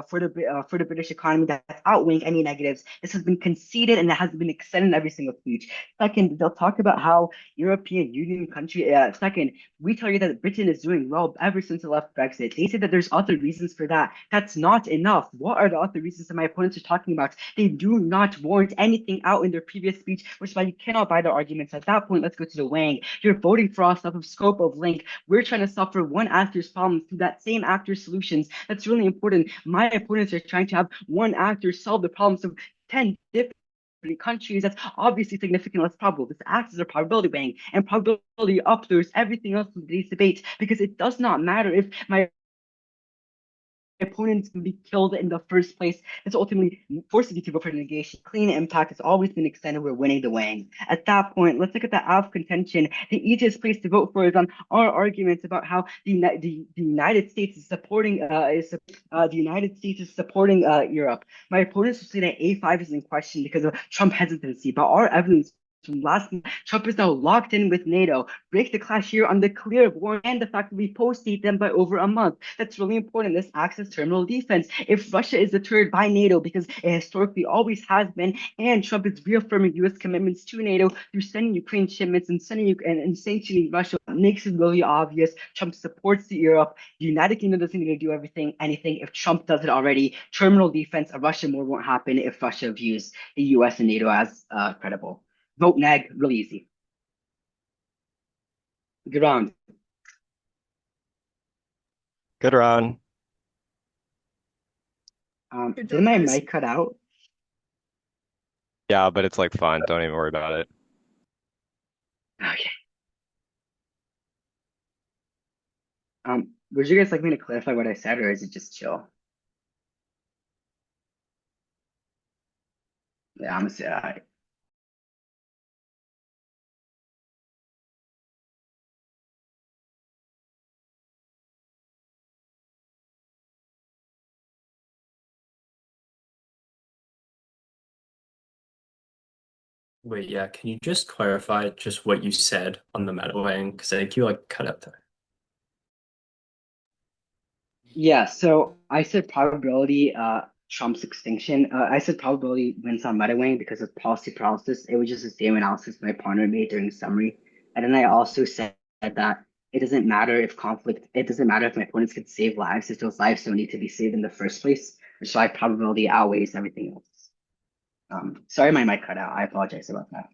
for the British economy that's outweighing any negatives. This has been conceded and it has been extended in every single speech. Second, they'll talk about how European Union country. Second, we tell you that Britain is doing well ever since the left Brexit. They say that there's other reasons for that. That's not enough. What are the other reasons that my opponents are talking about? They do not warrant anything out in their previous speech, which is why you cannot buy their arguments. At that point, let's go to the Wang. You're voting for us off of scope of link. We're trying to solve for one actor's problem through that same actor's solutions. That's really important. My opponents are trying to have one actor solve the problems of 10 different countries. That's obviously significantly less probable. This acts as a probability bank, and probability uploads everything else in today's debate because it does not matter if my opponents can be killed in the first place. It's ultimately forcing you to vote for negation. Clean impact has always been extended. We're winning the Wang. At that point, let's look at the out of contention. The easiest place to vote for is on our arguments about how the United States is supporting Europe. My opponents will say that A5 is in question because of Trump hesitancy, but our evidence from last month, Trump is now locked in with NATO. Break the clash here on the clear war and the fact that we post-date them by over a month. That's really important. This acts as terminal defense. If Russia is deterred by NATO, because it historically always has been, and Trump is reaffirming U.S. commitments to NATO through sending Ukraine shipments and and sanctioning Russia, makes it really obvious. Trump supports Europe. The United Kingdom doesn't need to do anything. If Trump does it already, terminal defense, a Russian war won't happen if Russia views the U.S. and NATO as credible. Vote neg, really easy. Good round. Good round. Good Did job, my guys. mic cut out? Yeah, but it's like fun. Don't even worry about it. Okay. Would you guys like me to clarify what I said, or is it just chill? Yeah, I'm gonna say Wait, yeah, can you just clarify just what you said on the meta wing? Because I think you like cut out there. Yeah, so I said probability Trump's extinction. I said probability wins on MetaWing because of policy paralysis. It was just the same analysis my partner made during the summary. And then I also said that it doesn't matter if my opponents could save lives, if those lives don't need to be saved in the first place, which is why probability outweighs everything else. Sorry my mic cut out. I apologize about that.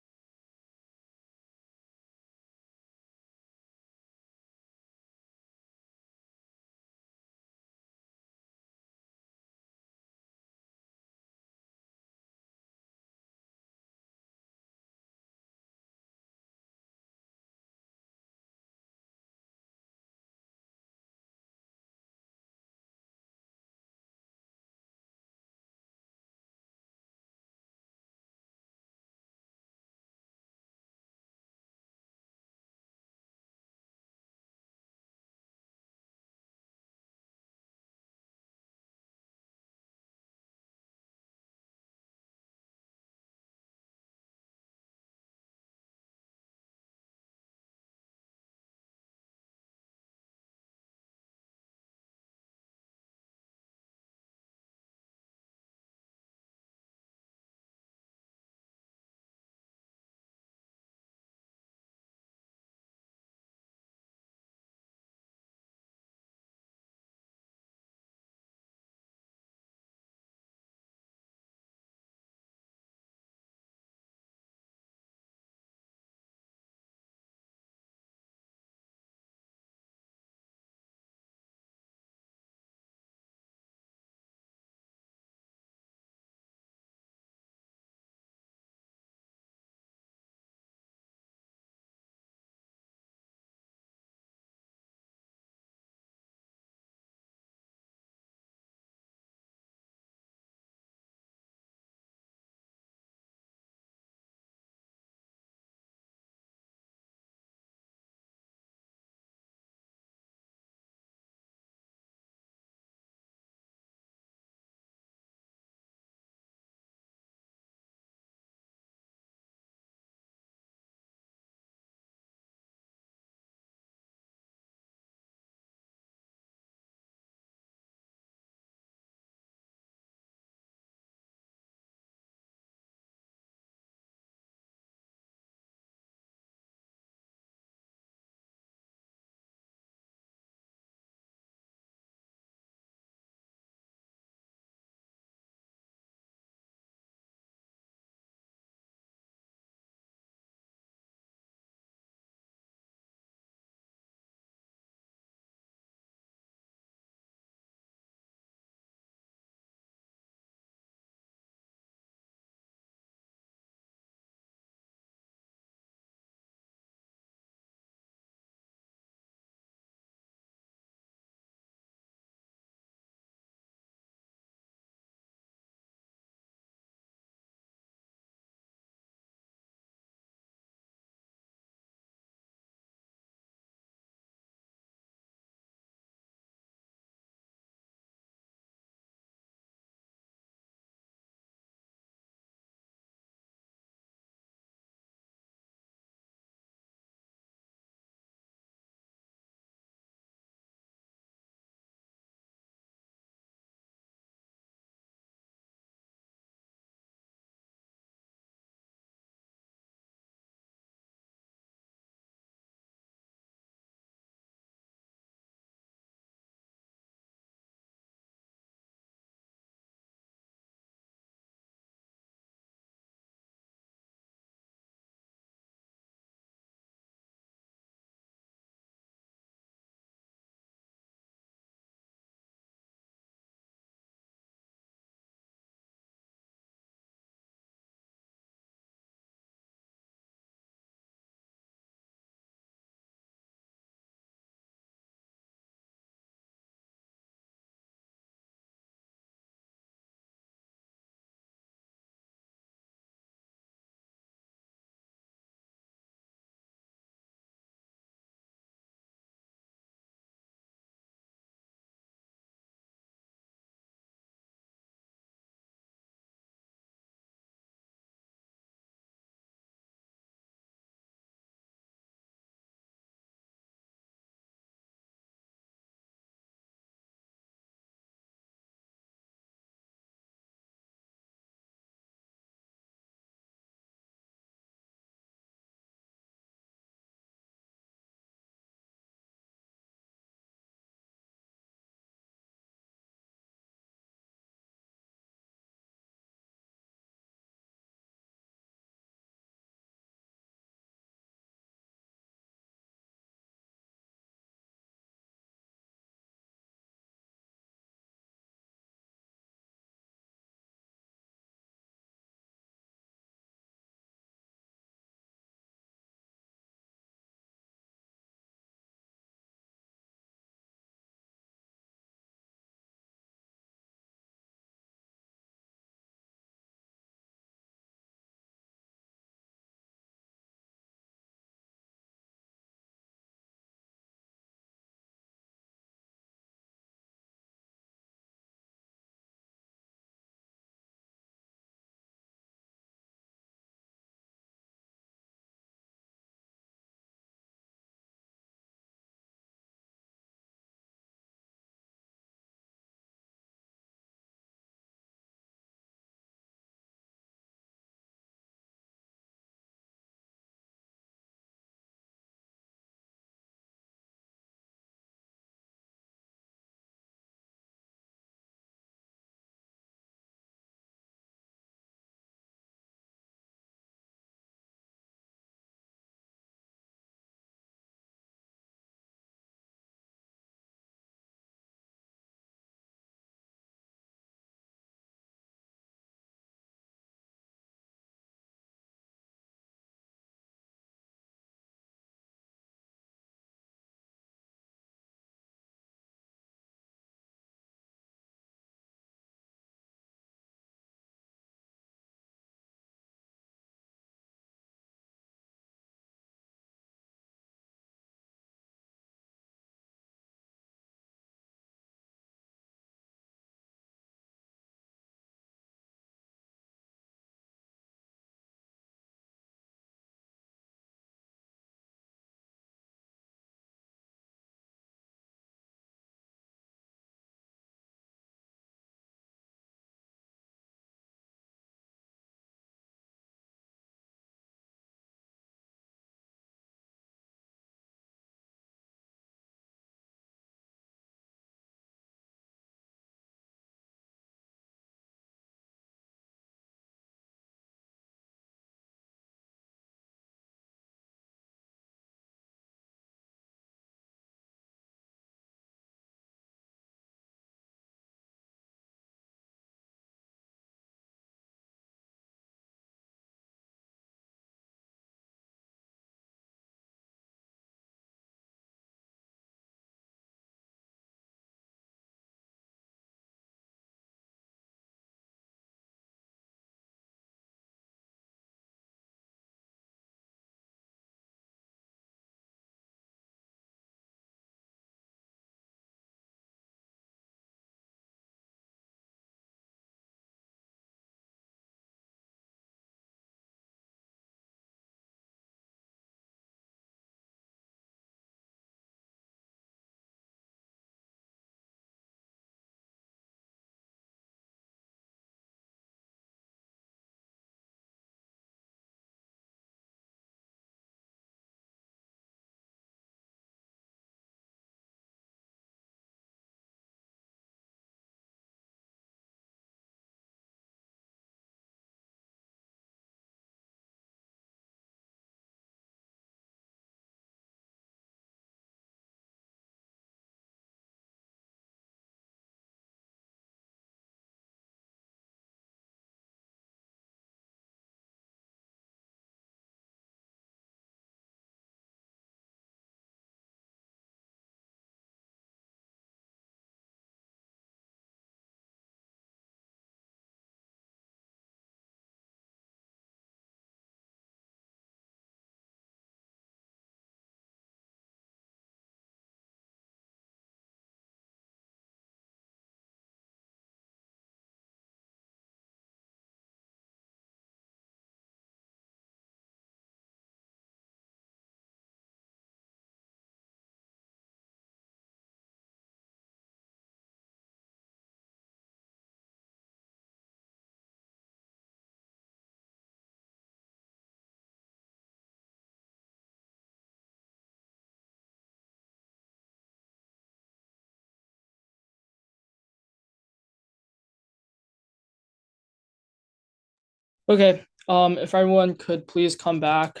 Okay. If everyone could please come back.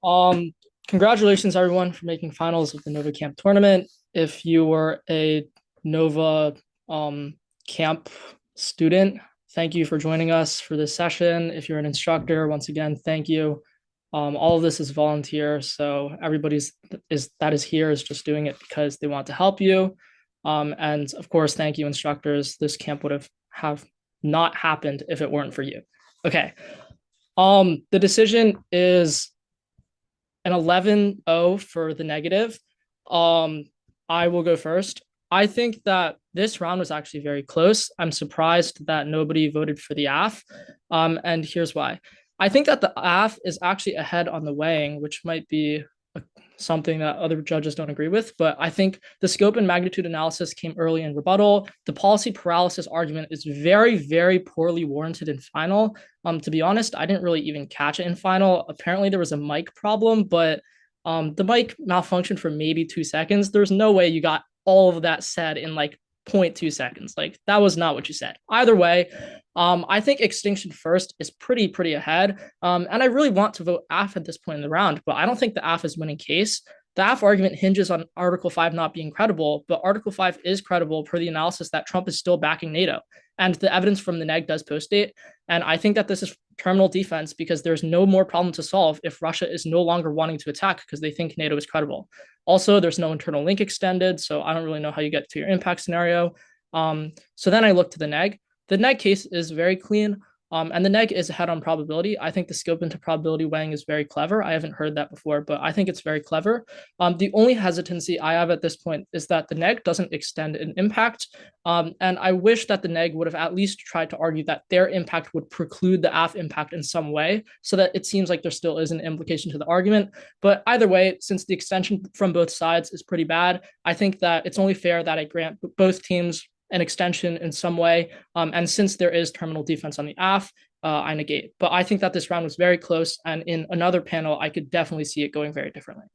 Um, Congratulations everyone for making finals of the Nova Camp tournament. If you were a Nova camp student, thank you for joining us for this session. If you're an instructor, once again, thank you. All of this is volunteer, so everybody's that is here is just doing it because they want to help you. And of course, thank you, instructors. This camp would have not happened if it weren't for you. Okay. The decision is an 11-0 for the negative. I will go first. I think that this round was actually very close. I'm surprised that nobody voted for the AF. And here's why. I think that the AF is actually ahead on the weighing, which might be something that other judges don't agree with. But I think the scope and magnitude analysis came early in rebuttal. The policy paralysis argument is very, very poorly warranted in final. To be honest, I didn't really even catch it in final. Apparently, there was a mic problem, but the mic malfunctioned for maybe 2 seconds. There's no way you got all of that said in like 0.2 seconds. Like that was not what you said. Either way, I think extinction first is pretty ahead. And I really want to vote AF at this point in the round, but I don't think the AF is winning case. The AF argument hinges on Article 5 not being credible, but Article 5 is credible per the analysis that Trump is still backing NATO. And the evidence from the neg does post-date. And I think that this is terminal defense because there's no more problem to solve if Russia is no longer wanting to attack because they think NATO is credible. Also, there's no internal link extended, so I don't really know how you get to your impact scenario. So then I look to the neg. The neg case is very clean. And the neg is ahead on probability. I think the scope into probability weighing is very clever. I haven't heard that before, but I think it's very clever. The only hesitancy I have at this point is that the neg doesn't extend an impact. And I wish that the neg would have at least tried to argue that their impact would preclude the AF impact in some way so that it seems like there still is an implication to the argument. But either way, since the extension from both sides is pretty bad, I think that it's only fair that I grant both teams an extension in some way. And since there is terminal defense on the AF, I negate. But I think that this round was very close. And in another panel, I could definitely see it going very differently.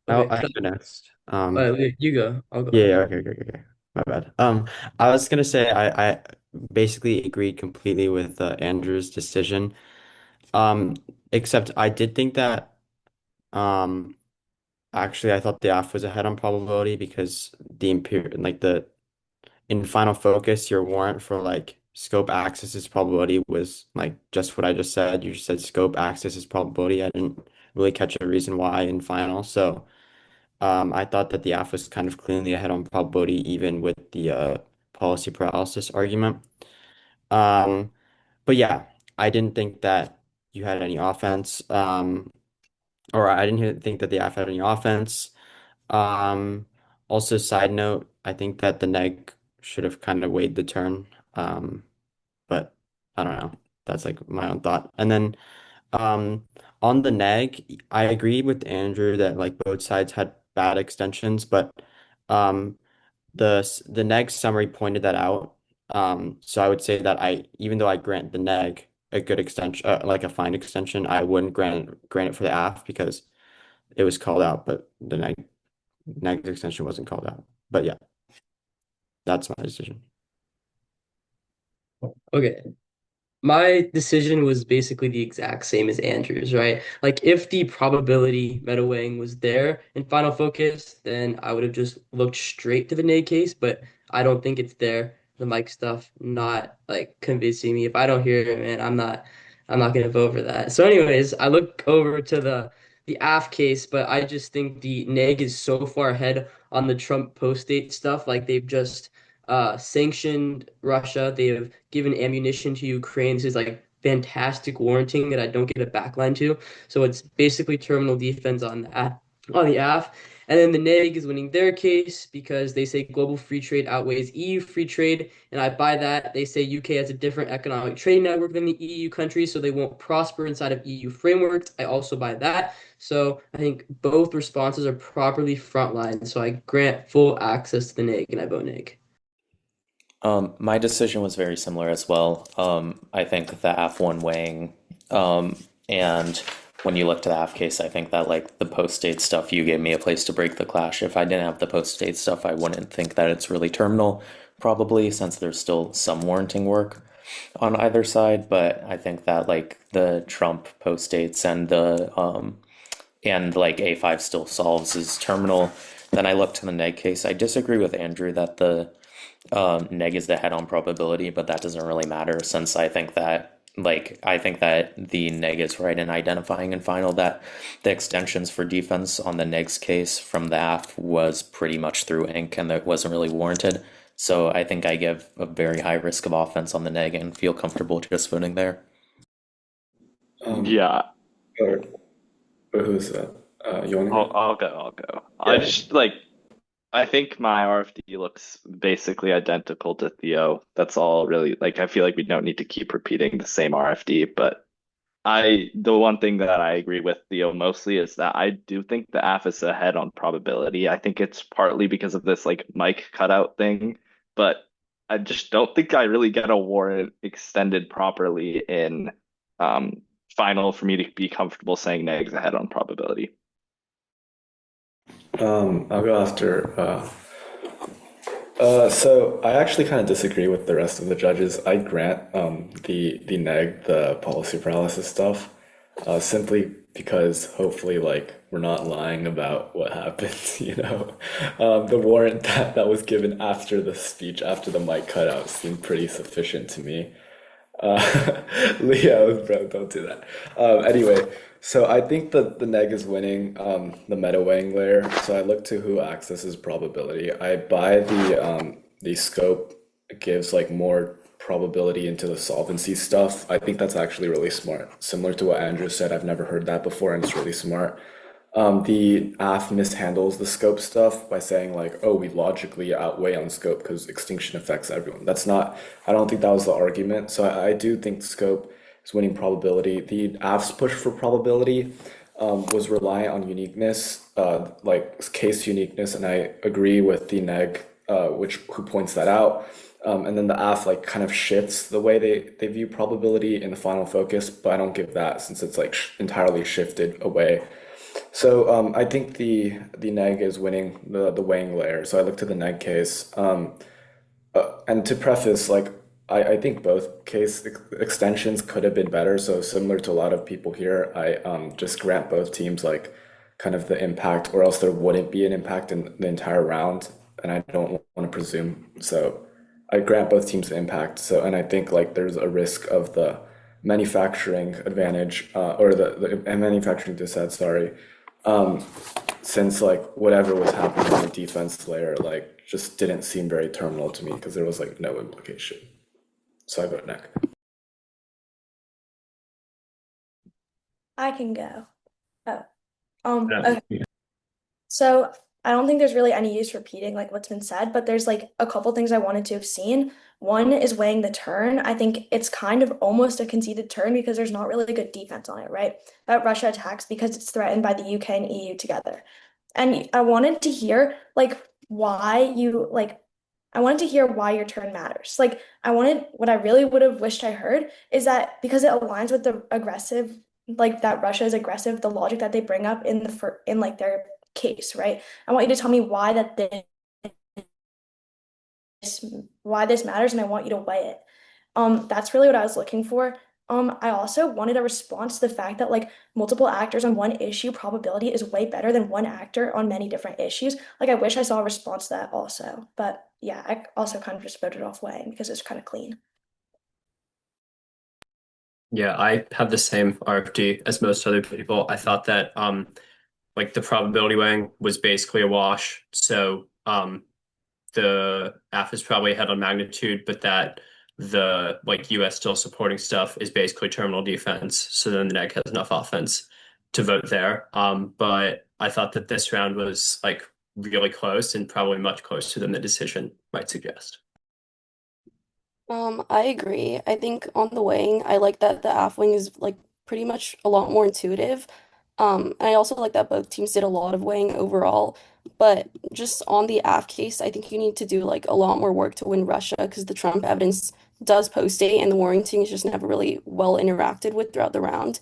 I Okay, go next. you go. I'll go. Yeah, okay. My bad. I was gonna say I basically agreed completely with Andrew's decision. Um, except I did think that actually I thought the AF was ahead on probability because the imperial like the in final focus your warrant for like scope axis is probability was like just what I just said. You just said scope axis is probability. I didn't really catch a reason why in final. So I thought that the AF was kind of cleanly ahead on probability, even with the policy paralysis argument. Um, but yeah, I didn't think that you had any offense, or I didn't think that the AF had any offense. Um, Also, side note, I think that the neg should have kind of weighed the turn, but I don't know. That's like my own thought. And then um, on the neg, I agree with Andrew that like both sides had bad extensions, but um, the neg summary pointed that out. So I would say that even though I grant the neg a good extension, like a fine extension, I wouldn't grant it for the AF because it was called out, but the neg extension wasn't called out. But yeah, that's my decision. Okay. My decision was basically the exact same as Andrew's, right? Like if the probability meta weighing was there in Final Focus, then I would have just looked straight to the neg case, but I don't think it's there. The mic stuff not like convincing me. If I don't hear it, man, I'm not gonna vote for that. So anyways, I look over to the AF case, but I just think the neg is so far ahead on the Trump post-date stuff. Like they've just sanctioned Russia. They have given ammunition to Ukraine. This is like fantastic warranting that I don't get a backline to. So it's basically terminal defense on the AF. And then the neg is winning their case because they say global free trade outweighs EU free trade, and I buy that. They say UK has a different economic trade network than the EU countries, so they won't prosper inside of EU frameworks. I also buy that. So I think both responses are properly frontline. So I grant full access to the neg, and I vote neg. My decision was very similar as well. I think the F1 weighing, and when you look to the F case, I think that like the post-state stuff, you gave me a place to break the clash. If I didn't have the post-state stuff, I wouldn't think that it's really terminal, probably, since there's still some warranting work. on either side, but I think that like the Trump post dates and like A5 still solves is terminal. Then I look to the neg case. I disagree with Andrew that the neg is the head-on probability, but that doesn't really matter since I think that the neg is right in identifying in final that the extensions for defense on the neg's case from the AF was pretty much through ink and that wasn't really warranted. So I think I give a very high risk of offense on the neg and feel comfortable just voting there. Yeah, Or, who's that? You want to go? I'll go. I'll go. Yeah. I think my RFD looks basically identical to Theo. That's all really, like, I feel like we don't need to keep repeating the same RFD, but the one thing that I agree with Theo mostly is that I do think the AF is ahead on probability. I think it's partly because of this like mic cutout thing, but I just don't think I really get a warrant extended properly in final for me to be comfortable saying neg's ahead on probability. I'll go after. So I actually kind of disagree with the rest of the judges. I grant the neg, the policy paralysis stuff, simply because hopefully like we're not lying about what happened. The warrant that was given after the speech, after the mic cutout, seemed pretty sufficient to me. Leo, bro, don't do that. Anyway, so I think the neg is winning the meta weighing layer. So I look to who accesses probability. I buy the scope gives like more probability into the solvency stuff. I think that's actually really smart. Similar to what Andrew said, I've never heard that before, and it's really smart. The AF mishandles the scope stuff by saying like, oh, we logically outweigh on scope because extinction affects everyone. That's not, I don't think that was the argument. So I do think scope is winning probability. The AF's push for probability was reliant on uniqueness, like case uniqueness, and I agree with the neg, who points that out. And then the AF like kind of shifts the way they view probability in the final focus, but I don't give that since it's like entirely shifted away. So I think the neg is winning the weighing layer. So I look to the neg case. And to preface, like I think both case extensions could have been better. So similar to a lot of people here, I just grant both teams like kind of the impact, or else there wouldn't be an impact in the entire round. And I don't want to presume. So I grant both teams the impact. So, and I think like there's a risk of the manufacturing advantage, or the manufacturing dissent, sorry, since like whatever was happening on the defense layer like just didn't seem very terminal to me because there was like no implication. So I vote neck. I can go. Oh. Yeah. Okay. So I don't think there's really any use repeating like what's been said, but there's like a couple things I wanted to have seen. One is weighing the turn. I think it's kind of almost a conceded turn because there's not really good defense on it, right? That Russia attacks because it's threatened by the UK and EU together. And I wanted to hear like I wanted to hear why your turn matters. Like what I really would have wished I heard is that because it aligns with the aggressive, like that Russia is aggressive, the logic that they bring up in like their case, right? I want you to tell me why this matters, and I want you to weigh it. That's really what I was looking for. I also wanted a response to the fact that like multiple actors on one issue probability is way better than one actor on many different issues. Like I wish I saw a response to that also. But yeah, I also kind of just voted off weighing because it's kind of clean. Yeah, I have the same RFD as most other people. I thought that like the probability weighing was basically a wash. So the AF is probably ahead on magnitude, but that the like US still supporting stuff is basically terminal defense. So then the neg has enough offense to vote there. But I thought that this round was like really close and probably much closer than the decision might suggest. I agree. I think on the weighing, I like that the AF wing is like pretty much a lot more intuitive. And I also like that both teams did a lot of weighing overall. But just on the AF case, I think you need to do like a lot more work to win Russia because the Trump evidence does post-date and the Warrington is just never really well interacted with throughout the round.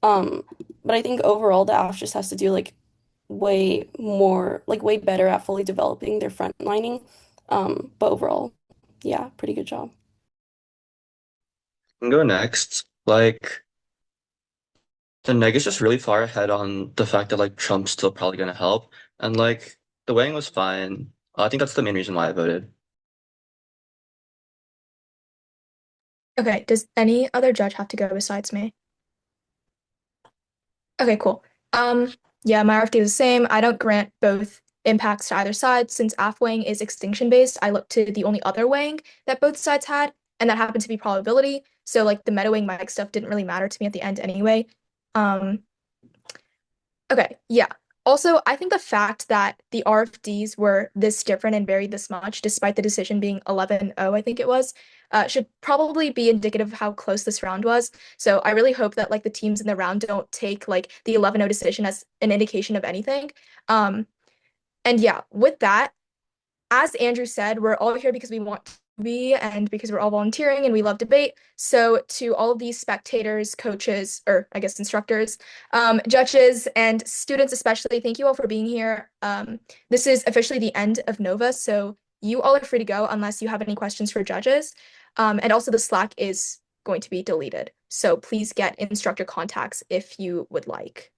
Um, but I think overall the AF just has to do like way more, like way better at fully developing their front lining. But overall, yeah, pretty good job. can go next. Like the neg is just really far ahead on the fact that like Trump's still probably gonna help. And like the weighing was fine. I think that's the main reason why I voted. Okay, does any other judge have to go besides me? Okay, cool. Yeah, my RFD is the same. I don't grant both impacts to either side. Since AF weighing is extinction based, I looked to the only other weighing that both sides had, and that happened to be probability. So like the meta weighing mic stuff didn't really matter to me at the end anyway. Um, okay, yeah. Also, I think the fact that the RFDs were this different and varied this much, despite the decision being 11-0, I think it was, should probably be indicative of how close this round was. So I really hope that like the teams in the round don't take like the 11-0 decision as an indication of anything. And yeah, with that, as Andrew said, we're all here because we want to be and because we're all volunteering and we love debate. So to all of these spectators, coaches, or I guess instructors, judges, and students especially, thank you all for being here. This is officially the end of Nova, so you all are free to go unless you have any questions for judges. And also the Slack is going to be deleted. So please get instructor contacts if you would like.